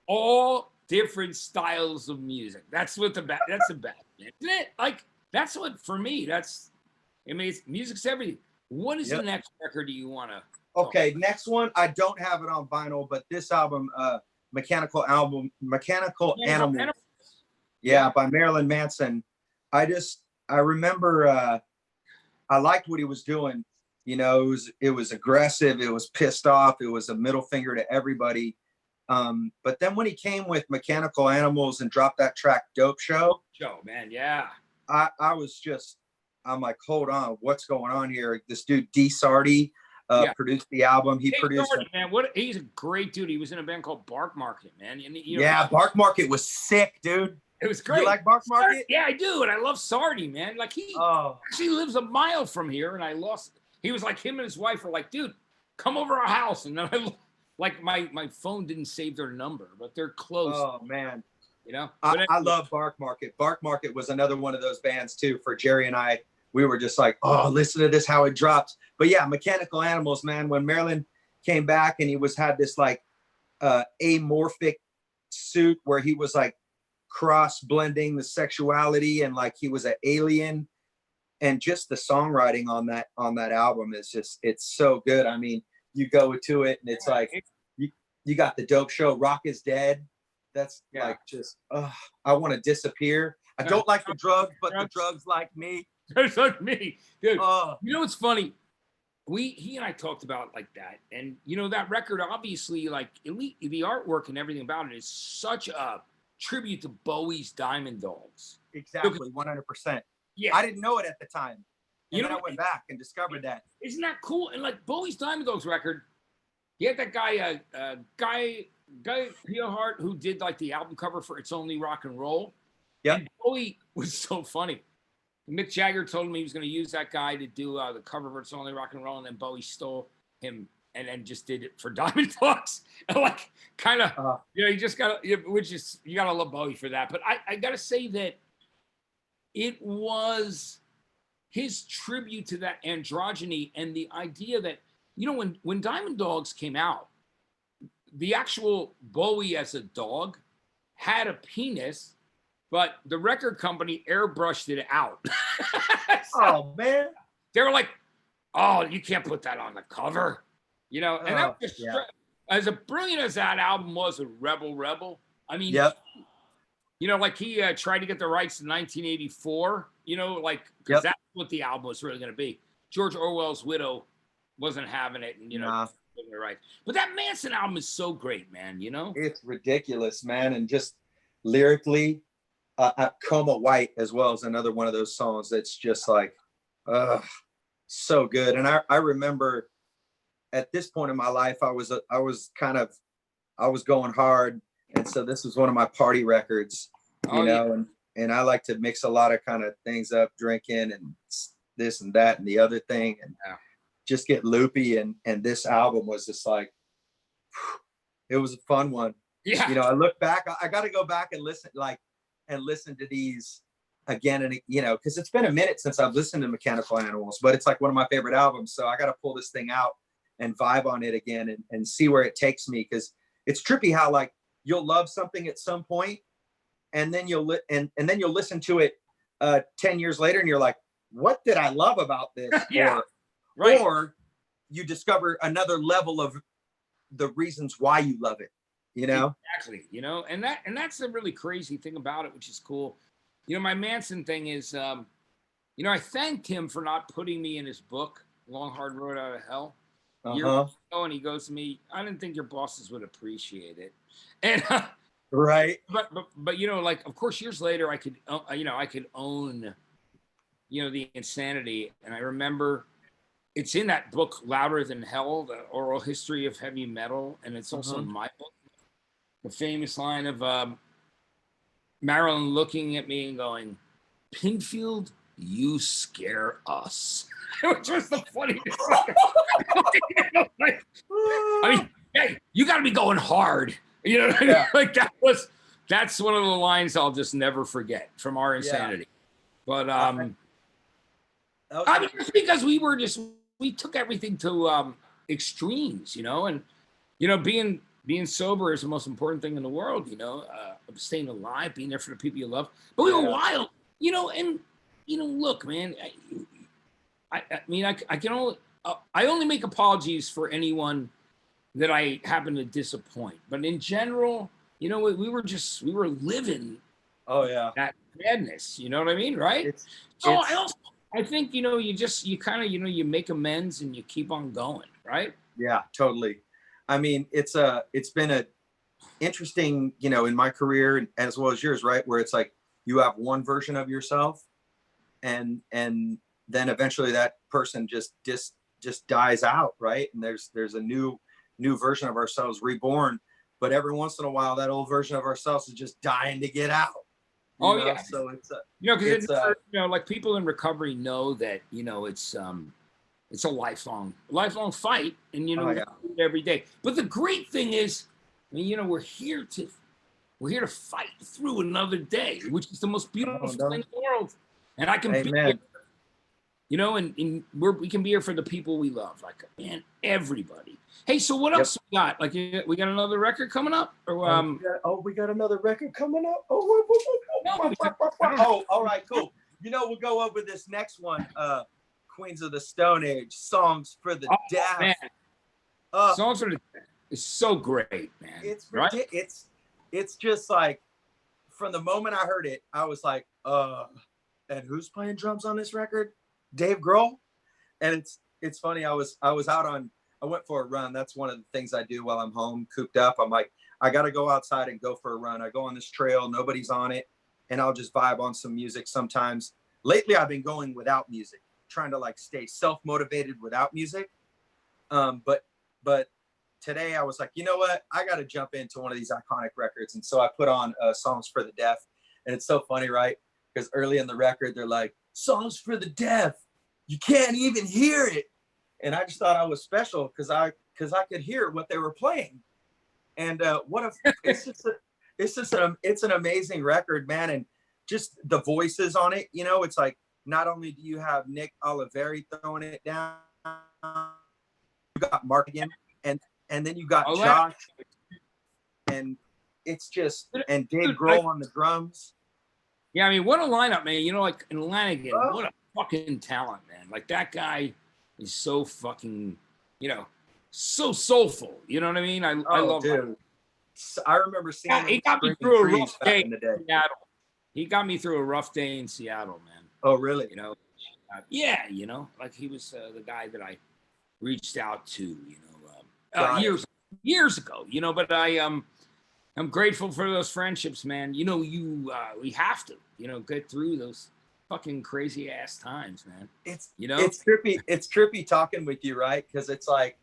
All different styles of music. That's the best, isn't it? Like, that's what, for me, music's everything. What is the next record do you want to? Okay, next one. I don't have it on vinyl, but this album, Mechanical Animals. Yeah, by Marilyn Manson. I remember I liked what he was doing. It was aggressive. It was pissed off. It was a middle finger to everybody. But then when he came with Mechanical Animals and dropped that track Dope Show, Joe, man, yeah. I was just, I'm like, hold on, what's going on here? This dude D Sardi Yeah. produced the album. He Hey, produced Jordan, man, he's a great dude. He was in a band called Bark Market, man. And, you know, yeah, Bark Market was sick, dude. it was great. You like Bark Market? Yeah, I do, and I love Sardi, man. Like he actually lives a mile from here, and I lost. He was like, him and his wife were like, dude, come over our house, and then like my phone didn't save their number, but they're close. Oh man, you know. I love Bark Market. Bark Market was another one of those bands too. For Jerry and I, we were just like, oh, listen to this, how it drops. But yeah, Mechanical Animals, man. When Marilyn came back and he had this like amorphic suit where he was like cross blending the sexuality and like he was an alien, and just the songwriting on that album is just, it's so good. I mean, you go to it and it's like you got the Dope Show, Rock is Dead. That's like just I want to disappear. I don't like the drugs, but the drugs like me. It's like me, dude. You know what's funny? He and I talked about like that, and you know that record obviously, like the artwork and everything about it is such a tribute to Bowie's Diamond Dogs. Exactly, 100%. Yeah, I didn't know it at the time. And then I went back and discovered that. Isn't that cool? And like Bowie's Diamond Dogs record, he had that guy, Guy Peelhart, who did like the album cover for It's Only Rock and Roll. Yeah, and Bowie was so funny. Mick Jagger told him he was going to use that guy to do the cover for It's Only Rock and Roll, and then Bowie stole him and then just did it for Diamond Dogs. And like, kind of, you know, you just got to, which is, you got to love Bowie for that. But I got to say that it was his tribute to that androgyny and the idea that, you know, when Diamond Dogs came out, the actual Bowie as a dog had a penis, but the record company airbrushed it out. Oh man, they were like, "Oh, you can't put that on the cover," you know. And that was just, as brilliant as that album was, a Rebel. I mean, you know, like he tried to get the rights in 1984. You know, like because that's what the album was really going to be. George Orwell's widow wasn't having it, and you know, right. But that Manson album is so great, man. You know, it's ridiculous, man, and just lyrically. Coma White as well as another one of those songs that's just like so good. And I remember at this point in my life I was going hard, and so this was one of my party records, you know. And I like to mix a lot of kind of things up, drinking and this and that and the other thing, and just get loopy. And this album was just like, it was a fun one. You know, I look back, I got to go back and listen to these again, and you know, because it's been a minute since I've listened to Mechanical Animals, but it's like one of my favorite albums. So I got to pull this thing out and vibe on it again and see where it takes me, because it's trippy how like you'll love something at some point, and then you'll listen to it 10 years later, and you're like, what did I love about this? Or you discover another level of the reasons why you love it. You know, exactly. You know, and that's the really crazy thing about it, which is cool. You know, my Manson thing is, you know, I thanked him for not putting me in his book, Long Hard Road Out of Hell. Years ago, and he goes to me, I didn't think your bosses would appreciate it. And right. But you know, like of course, years later, I could own, you know, the insanity. And I remember it's in that book, Louder Than Hell, the oral history of heavy metal, and it's also in my book. The famous line of Marilyn looking at me and going, "Pinfield, you scare us," which was the funniest. I mean, hey, you got to be going hard, you know. Like that's one of the lines I'll just never forget from our insanity. But I mean, it's because we took everything to extremes, you know, and you know, being sober is the most important thing in the world, you know, staying alive, being there for the people you love. But we were wild, you know, and, you know, look, man, I mean, I can only make apologies for anyone that I happen to disappoint. But in general, you know, we were living that madness, you know what I mean? Right? I think, you know, you kind of, you know, you make amends and you keep on going, right? Yeah, totally. I mean, it's been interesting, you know, in my career as well as yours, right? Where it's like you have one version of yourself, and then eventually that person just dies out, right? And there's a new version of ourselves reborn. But every once in a while, that old version of ourselves is just dying to get out. You Oh know, yeah, so it's a you know, because it's you know, like people in recovery know that you know it's a lifelong fight, and you know oh we yeah, gotta do it every day. But the great thing is, I mean, you know, we're here to fight through another day, which is the most come beautiful on, thing dog. in the world. And I can be here, Amen. you know, and we can be here for the people we love, like man, everybody. Hey, so what Yep. else we got? Like, we got another record coming up, or We got another record coming up. no, we got, I don't know. Oh, all right, cool. You know, we'll go over this next one. Queens of the Stone Age, Songs for the Oh Deaf. man, Uh, songs for the is so great, man. it's Right? it's just like from the moment I heard it, I was like, and who's playing drums on this record? Dave Grohl. And it's funny. I was out on. I went for a run. That's one of the things I do while I'm home, cooped up. I'm like, I got to go outside and go for a run. I go on this trail, nobody's on it, and I'll just vibe on some music sometimes. Lately, I've been going without music, trying to like stay self-motivated without music. But today I was like, you know what? I got to jump into one of these iconic records, and so I put on Songs for the Deaf, and it's so funny, right? Because early in the record, they're like, "Songs for the Deaf, you can't even hear it," and I just thought I was special because I could hear what they were playing, and what a it's an amazing record, man, and just the voices on it, you know, it's like not only do you have Nick Oliveri throwing it down, you got Mark again, and then you got Oh, Josh, and it's just and Dave dude, like, Grohl on the drums. yeah, I mean, what a lineup, man. You know, like in Lanigan, Oh, what a fucking talent, man. Like that guy is so fucking, you know, so soulful. You know what I mean? I oh, love that. dude, I remember seeing Yeah, him he got me screaming through a trees rough back day in the day. in Seattle. He got me through a rough day in Seattle, man. Oh, really? You know, yeah, you know, like he was the guy that I reached out to, you know, Got it. years ago, you know. But I'm grateful for those friendships, man. You know, we have to, you know, get through those fucking crazy ass times, man. It's You know, it's trippy. It's trippy talking with you, right? Because it's like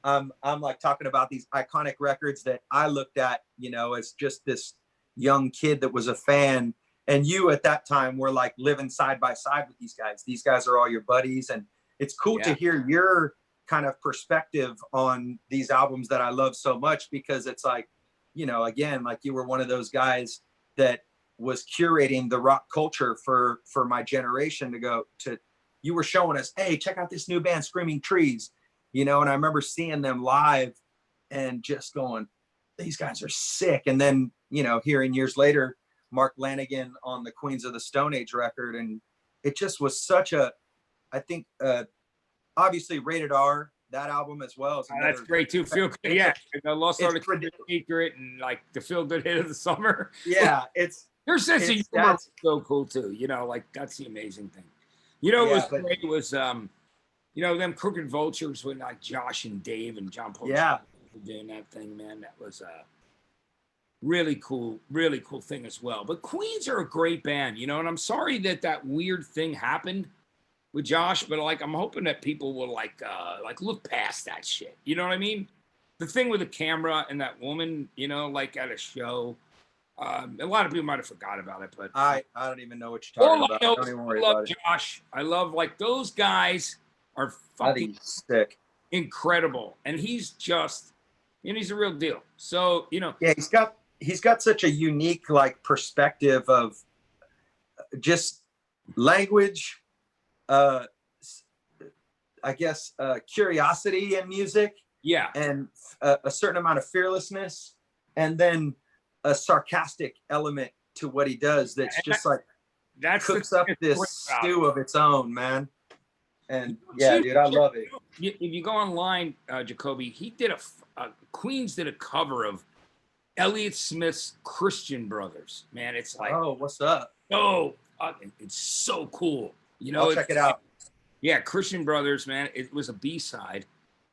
I'm like talking about these iconic records that I looked at, you know, as just this young kid that was a fan. And you at that time were like living side by side with these guys. These guys are all your buddies. And it's cool to yeah, hear your kind of perspective on these albums that I love so much because it's like, you know, again, like you were one of those guys that was curating the rock culture for my generation to go to. You were showing us, hey, check out this new band, Screaming Trees, you know, and I remember seeing them live and just going, these guys are sick. And then, you know, hearing years later, Mark Lanigan on the Queens of the Stone Age record. And it just was such a, I think, obviously Rated R, that album as well is that's another, great too. Feel good, it's yeah. a, The Lost it's Art of pretty, Secret and like the feel good hit of the summer. yeah, it's, Their sense of it's, humor was that's, so cool too. You know, like that's the amazing thing. You know, it was yeah, but great. Was you know, them Crooked Vultures with like Josh and Dave and John Paul yeah, doing that thing, man. That was really cool thing as well. But Queens are a great band, you know, and I'm sorry that that weird thing happened with Josh, but like I'm hoping that people will like look past that shit. You know what I mean? The thing with the camera and that woman, you know, like at a show. A lot of people might have forgot about it, but I don't even know what you're talking all I about. know Don't is even I worry love about it. Josh. I love like those guys are I fucking think he's sick. incredible, and he's just, you know, he's a real deal. So you know, Yeah, he's got such a unique like perspective of just language, uh, I guess curiosity in music, yeah, and a certain amount of fearlessness, and then a sarcastic element to what he does. That's and just like that's the cooks up thing that's this great about it. stew of its own, man. And yeah, See, dude, I love it. if you go online, Jacoby, he did Queens did a cover of Elliott Smith's Christian Brothers. Man, it's like, Oh, what's up? oh, it's so cool. You know, I'll check it out. yeah, Christian Brothers, man. It was a B-side,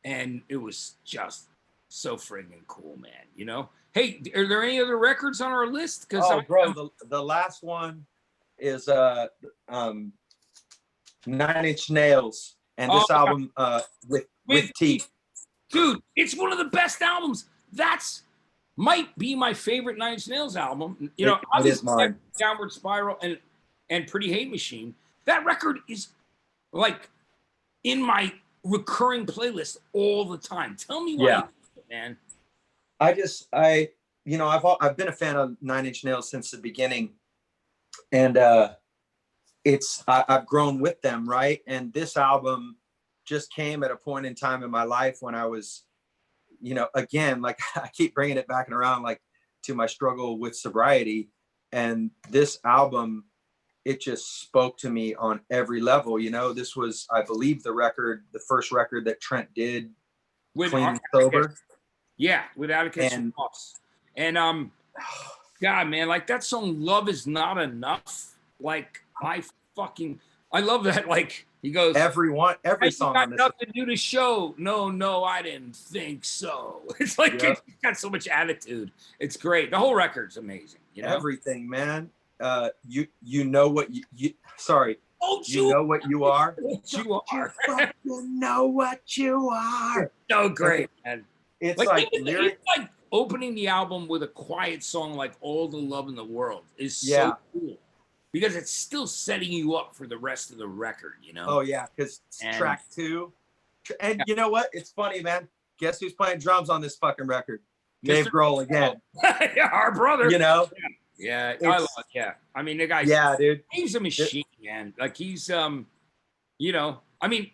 and it was just so friggin' cool, man. You know. Hey, are there any other records on our list? Because Oh, bro, the last one is Nine Inch Nails, and this album with Teeth. Dude, it's one of the best albums. That's might be my favorite Nine Inch Nails album. You know, It is obviously mine. Downward Spiral and Pretty Hate Machine. That record is like in my recurring playlist all the time. Tell me why, Yeah. man. I've been a fan of Nine Inch Nails since the beginning, and I've grown with them, right? And this album just came at a point in time in my life when I was, again, like I keep bringing it back and around, like to my struggle with sobriety, and this album, it just spoke to me on every level. This was, I believe, the first record that Trent did With clean and sober. Yeah, with Atticus And Ross. And God, man, like that song "Love Is Not Enough." Like I love that. Like he goes, every song got on this. nothing to do to show. No, I didn't think so. It's like Yep. It's got so much attitude. It's great. The whole record's amazing. Everything, man. You know what you sorry. Oh, You know what you are. You are. You know what you are. So great, man. It's like even like opening the album with a quiet song like "All the Love in the World" is so Yeah. cool because it's still setting you up for the rest of the record. Oh yeah, because track 2, and you know what? It's funny, man. Guess who's playing drums on this fucking record? Dave Grohl again. Yeah, our brother. Yeah, I love it. Yeah, I mean the guy. Yeah, dude. He's a machine, man. Like he's I mean,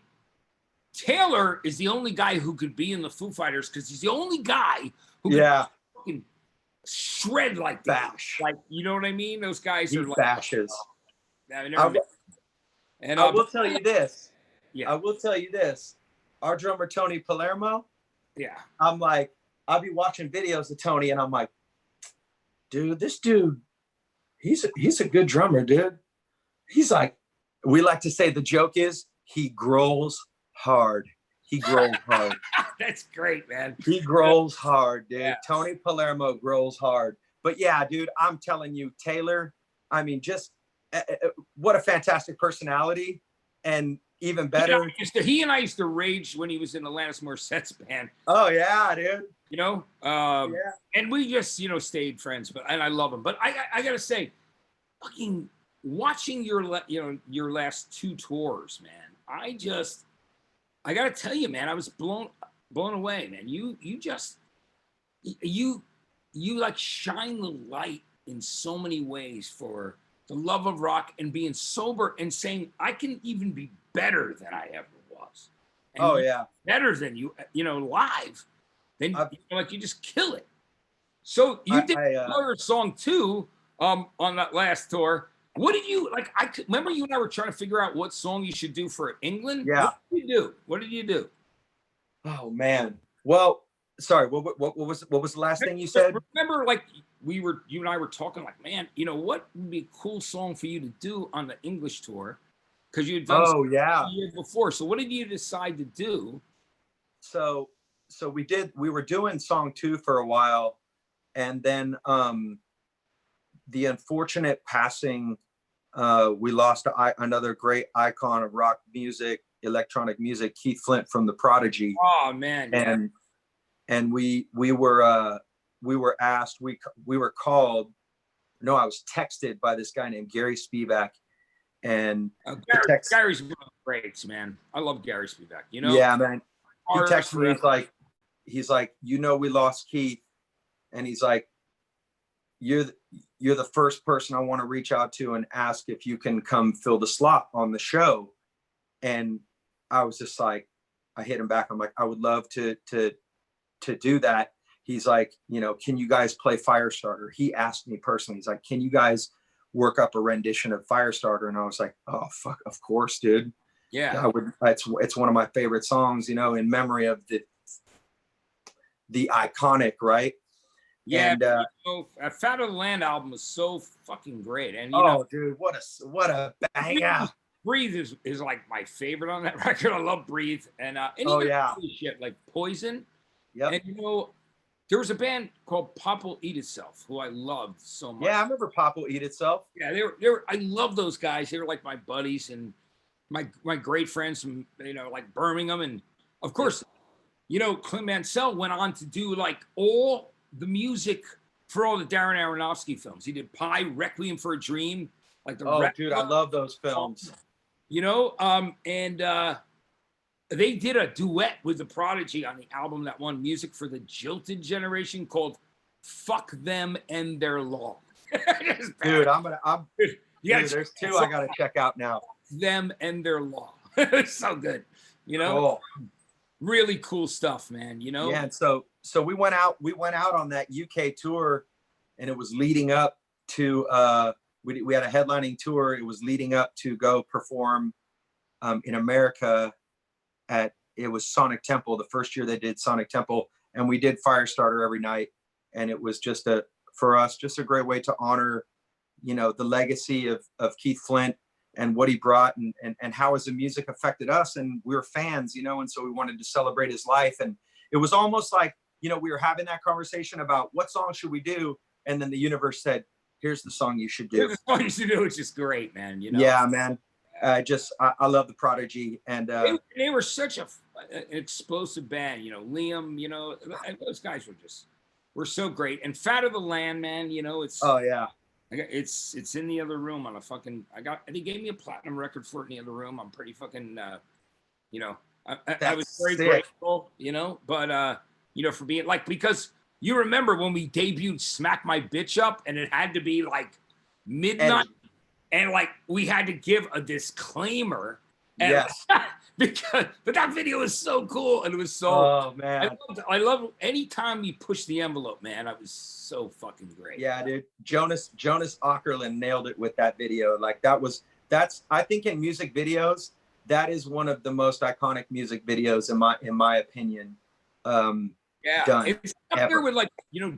Taylor is the only guy who could be in the Foo Fighters because he's the only guy who can fucking shred like that. Bash. Like, you know what I mean? Those guys He are like bashes. I will tell you this. Yeah. I will tell you this. Our drummer Tony Palermo. Yeah. I'm like, I'll be watching videos of Tony, and I'm like, dude, this dude, he's a good drummer, dude. He's like, we like to say the joke is he growls hard. He growls hard. That's great, man. He growls hard, dude. Yeah. Tony Palermo growls hard. But yeah, dude, I'm telling you, Taylor, I mean, just what a fantastic personality. And even better. He and I used to rage when he was in Alanis Morissette's band. Oh, yeah, dude. And we just, stayed friends, and I love him. But I got to say, fucking watching your last 2 tours, man, I got to tell you, man, I was blown away, man. You like shine the light in so many ways for the love of rock and being sober and saying, I can even be better than I ever was. And better than you live. Then you just kill it. So you did another song too on that last tour. What did you like? Remember you and I were trying to figure out what song you should do for England. Yeah. What did you do? Oh man. Well, sorry. What was the last thing you said? Remember, like you and I were talking, like, man, what would be a cool song for you to do on the English tour? Because you had done the year before. So what did you decide to do? So we were doing song 2 for a while, and then the unfortunate passing, we lost another great icon of rock music, electronic music, Keith Flint from The Prodigy. Oh man. And we were asked, we were called, no, I was texted by this guy named Gary Spivak. And Gary's one of the greats, man. I love Gary Spivak. Yeah, man. He texted me, he's like, we lost Keith, and he's like, you're the first person I want to reach out to and ask if you can come fill the slot on the show. And I was just like, I hit him back. I'm like, I would love to do that. He's like, can you guys play Firestarter? He asked me personally. He's like, can you guys work up a rendition of Firestarter? And I was like, oh fuck, of course, dude. Yeah, I would. It's one of my favorite songs, in memory of the iconic, right? Yeah. And Fat of the Land album was so fucking great. And dude, what a banger. Breathe is like my favorite on that record. I love Breathe. And shit like Poison. Yep. And There was a band called Pop Will Eat Itself, who I loved so much. Yeah, I remember Pop Will Eat Itself. Yeah, they were. I love those guys. They were like my buddies and my great friends from like Birmingham, and of course, Clint Mansell went on to do like all the music for all the Darren Aronofsky films. He did Pi, Requiem for a Dream, like the Oh, dude, I love those films. and they did a duet with the Prodigy on the album that won music for the Jilted generation called "Fuck Them and Their Law." Dude, Yeah, there's two I gotta check out now. Them and Their Law. It's so good, Cool. really cool stuff, man. Yeah, and so we went out on that UK tour, and it was leading up to we had a headlining tour. It was leading up to go perform in America it was Sonic Temple, the first year they did Sonic Temple, and we did Firestarter every night, and it was just for us a great way to honor the legacy of Keith Flint and what he brought, and how his music affected us, and we were fans, and so we wanted to celebrate his life. And it was almost like we were having that conversation about what song should we do, and then the universe said, here's the song you should do. Here's the song you should do, which is great, man. Yeah, man. I love the Prodigy, and they were such an explosive band. Liam, those guys were so great. And Fat of the Land, man. It's oh yeah, it's in the other room on a fucking. They gave me a platinum record for it in the other room. I'm pretty fucking. I was very grateful. But for being like, because you remember when we debuted "Smack My Bitch Up" and it had to be like midnight. And like we had to give a disclaimer. Yes. But that video was so cool, and it was so. Oh man, I love anytime you push the envelope, man. That was so fucking great. Yeah, dude. Jonas Ackerlund nailed it with that video. Like that's I think in music videos, that is one of the most iconic music videos in my opinion. Yeah, done it's up there with like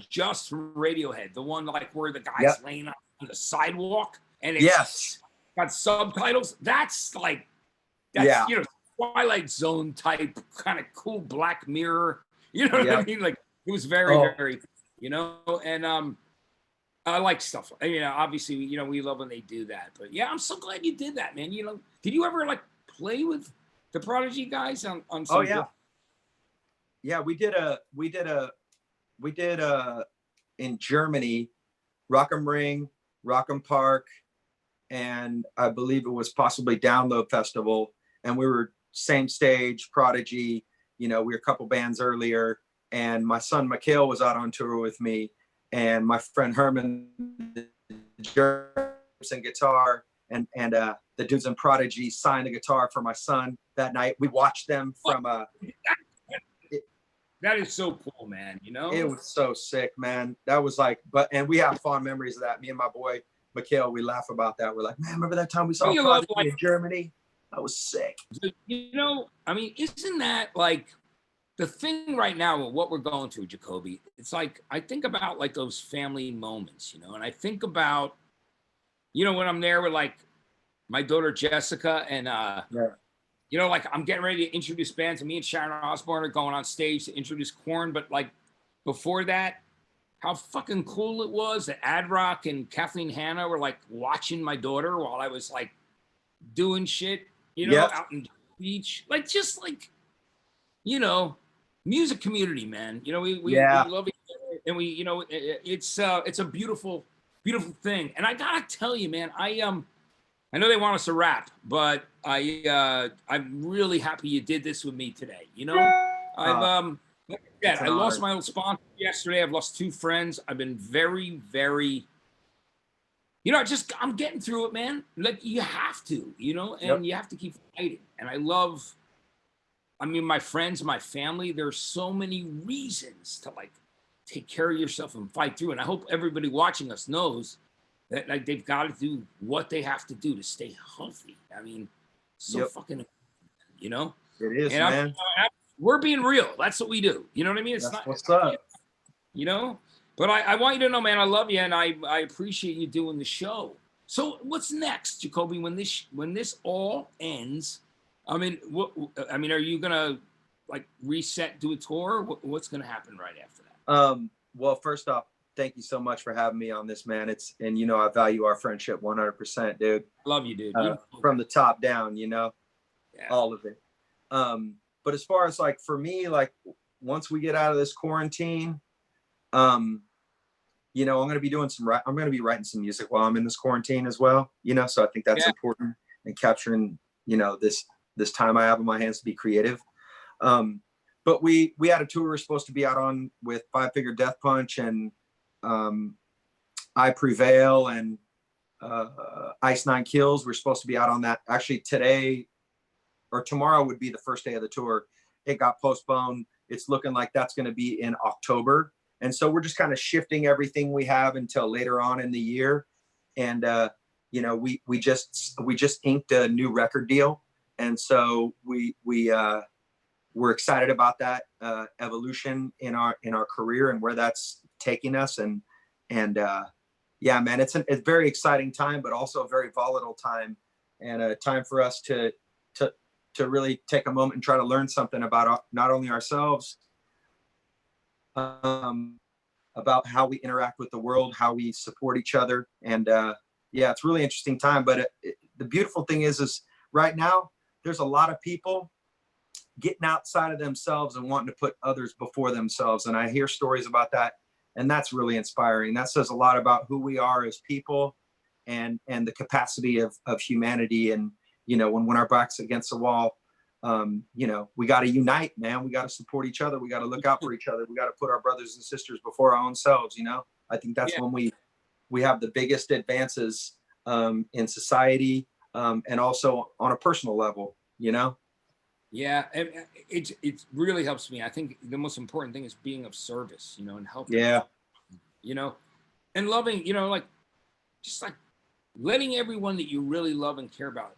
Just from Radiohead, the one like where the guy's laying on the sidewalk. And it's got subtitles. That's Twilight Zone type kind of cool Black Mirror. You know what I mean? Like it was very, very, and I like stuff. Obviously, we love when they do that. But yeah, I'm so glad you did that, man. Did you ever like play with the Prodigy guys on some? Oh yeah. Yeah, we did in Germany, Rock am Ring, Rock am Park, and I believe it was possibly Download Festival, and we were same stage, Prodigy, we were a couple bands earlier, and my son Mikhail was out on tour with me, and my friend Herman, and guitar, and the dudes in Prodigy signed the guitar for my son that night. We watched them from that is so cool, man. It was so sick, man. That was like, and we have fond memories of that. Me and my boy Mikhail, we laugh about that. We're like, man, remember that time we saw Prodigy in Germany? That was sick. Isn't that like the thing right now with what we're going through, Jacoby? It's like I think about like those family moments, and I think about, when I'm there with like my daughter Jessica and like I'm getting ready to introduce bands, and me and Sharon Osbourne are going on stage to introduce Korn, but like before that, how fucking cool it was that Ad Rock and Kathleen Hanna were like watching my daughter while I was like doing shit, out in the beach. Like, just like, music community, man. We love each other, and it's a beautiful, beautiful thing. And I gotta tell you, man, I know they want us to rap, but I'm really happy you did this with me today. I lost my old sponsor yesterday. I've lost 2 friends. I've been very, very, I'm getting through it, man. Like you have to, and you have to keep fighting. And my friends, my family, there's so many reasons to like take care of yourself and fight through. And I hope everybody watching us knows that like they've got to do what they have to do to stay healthy. Fucking, It is, and man. We're being real. That's what we do. You know what I mean? That's what's up. But I want you to know, man, I love you, and I appreciate you doing the show. So what's next, Jacoby? When this all ends, are you gonna like reset, do a tour? What's gonna happen right after that? Well, first off, thank you so much for having me on this, man. And you know, I value our friendship 100%, dude. Love you, dude. You know From that. the top down, you know, Yeah. all of it. But as far as like for me, like once we get out of this quarantine, um, you know, I'm going to be writing some music while I'm in this quarantine as well, you know, so I think that's Yeah. important and capturing, you know, this time I have in my hands to be creative. But we had a tour we were supposed to be out on with Five Finger Death Punch and I Prevail and Ice Nine Kills. We're supposed to be out on that. Actually, today or tomorrow would be the first day of the tour. It got postponed. It's looking like that's going to be in October. And so we're just kind of shifting everything we have until later on in the year. And you know, we just inked a new record deal, and so we're excited about that evolution in our career and where that's taking us. And yeah, man, it's a very exciting time, but also a very volatile time, and a time for us to really take a moment and try to learn something about not only ourselves, about how we interact with the world, how we support each other. And yeah, it's a really interesting time. But the beautiful thing is right now, there's a lot of people getting outside of themselves and wanting to put others before themselves. And I hear stories about that. And that's really inspiring. That says a lot about who we are as people and the capacity of humanity. And, you know, when our back's against the wall, you know, we got to unite, man. We got to support each other. We got to look out for each other. We got to put our brothers and sisters before our own selves. You know, I think that's when we have the biggest advances in society, and also on a personal level, you know? Yeah, it really helps me. I think the most important thing is being of service, you know, and helping. Yeah. You know, and loving, you know, like just like letting everyone that you really love and care about,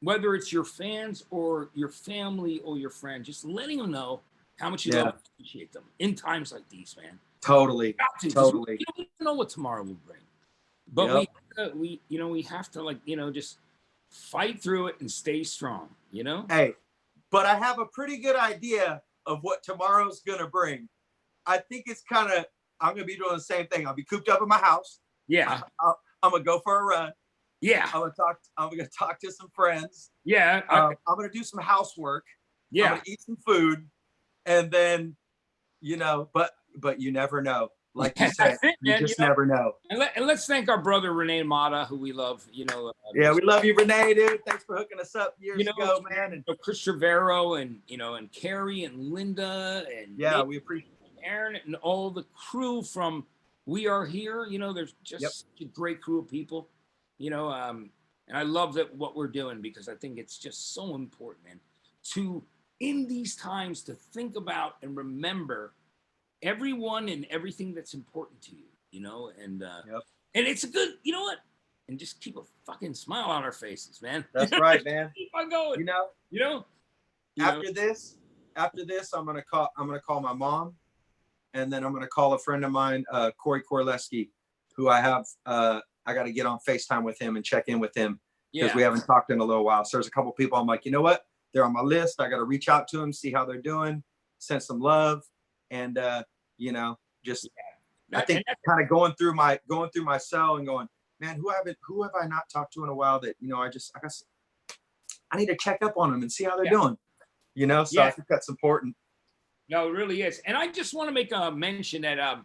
whether it's your fans or your family or your friend, just letting them know how much you love and appreciate them in times like these, man. Totally. Totally. We don't know what tomorrow will bring, but we you know, we have to, like, you know, just fight through it and stay strong, you know? Hey, but I have a pretty good idea of what tomorrow's gonna bring. I think it's I'm gonna be doing the same thing. I'll be cooped up in my house. Yeah. I'm gonna go for a run. Yeah. I'm gonna talk to some friends. Yeah. I'm gonna do some housework. Yeah. I'm gonna eat some food, and then, you know, but you never know. Like you said, you just never know. And let's thank our brother Renee Mata, who we love. You know. Yeah, we love you, Renee, dude. Thanks for hooking us up years ago, man. And Chris Trevero, and you know, and Carrie and Linda, and yeah, we appreciate Aaron and all the crew from We Are Here. You know, there's just such a great crew of people. You know, and I love that what we're doing, because I think it's just so important, man, to in these times to think about and remember everyone and everything that's important to you, you know, and and it's a good, you know what, and just keep a fucking smile on our faces, man. That's right, man. Keep on going. You know. After this, I'm gonna call my mom, and then I'm gonna call a friend of mine, Corey Korleski, who I have. I got to get on FaceTime with him and check in with him, because we haven't talked in a little while. So there's a couple people I'm like, you know what, they're on my list. I got to reach out to them, see how they're doing, send some love. And you know, just I think kind of going through my cell and going, man, who have I not talked to in a while that, you know, I guess I need to check up on them and see how they're doing, you know. So I think that's important. No, it really is. And I just want to make a mention that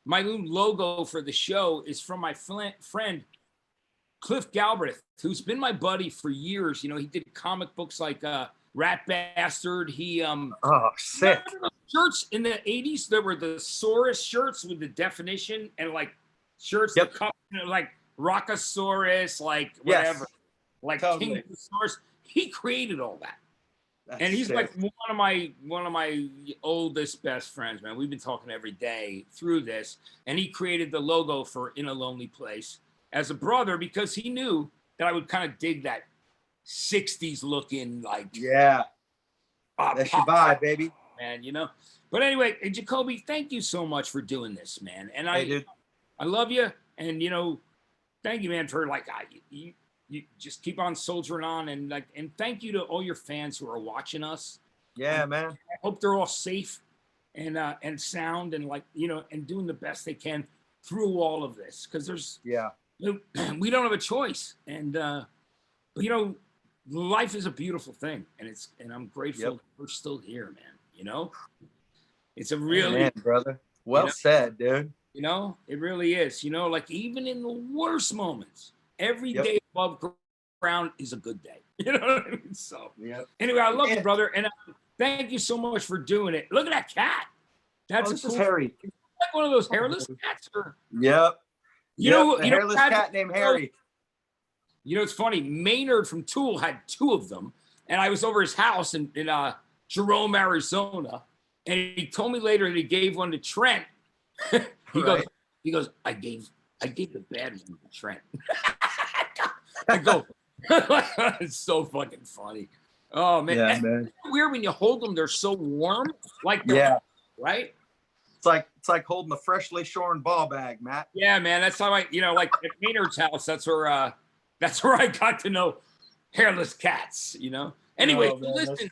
my new logo for the show is from my friend Cliff Galbraith, who's been my buddy for years. You know, he did comic books like Rat Bastard. He sick. Shirts in the 80s, there were the Saurus shirts with the definition, and like shirts that come, you know, like Rockosaurus, like whatever, like King Saurus. He created all that. And he's like one of my oldest best friends, man. We've been talking every day through this, and he created the logo for In a Lonely Place as a brother, because he knew that I would kind of dig that 60s looking, like that's your vibe, baby. Man, you know. But anyway, Jacoby, thank you so much for doing this, man. And I love you, and you know, thank you, man, for like you just keep on soldiering on, and thank you to all your fans who are watching us. Yeah, man. I hope they're all safe. and sound and like, you know, and doing the best they can through all of this. Cause there's, Yeah. we don't have a choice. And, but you know, life is a beautiful thing, and I'm grateful that we're still here, man. You know, it's a really, Man, brother. Well said, dude. you know, it really is. You know, like even in the worst moments, every day above ground is a good day. You know what I mean? So anyway, I love you, brother, and thank you so much for doing it. Look at that cat. That's this cool, is Harry. like one of those hairless cats, or Yep. you know, a hairless cat named Harry. You know, it's funny. Maynard from Tool had 2 of them, and I was over his house in Jerome, Arizona, and he told me later that he gave one to Trent. he goes, I gave the bad one to Trent. I go, it's so fucking funny. Oh man, Yeah, man. It's weird when you hold them; they're so warm, like right. It's like holding a freshly shorn ball bag, Matt. Yeah, man. That's how like at Maynard's house. That's where I got to know hairless cats. You know. Anyway, man, listen,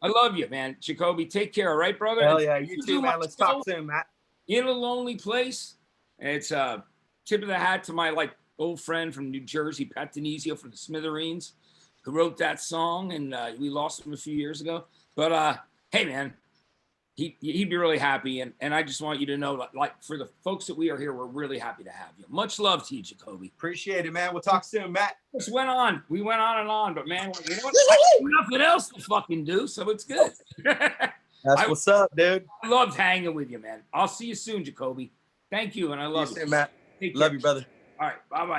I love you, man. Jacoby, take care, all right, brother? Hell yeah, you too, man. Let's talk soon, Matt. In a Lonely Place. It's tip of the hat to my like old friend from New Jersey, Pat Denizio from the Smithereens, who wrote that song, and we lost him a few years ago. But hey, man, he'd be really happy, and I just want you to know, like for the folks that we are here, we're really happy to have you. Much love to you, Jacoby. Appreciate it, man. We'll talk soon, Matt. We went on and on, but man, you know what? I got nothing else to fucking do, so it's good. That's what's up, dude. I loved hanging with you, man. I'll see you soon, Jacoby. Thank you, and I love you. Soon, Matt. Love you, brother. All right, bye-bye.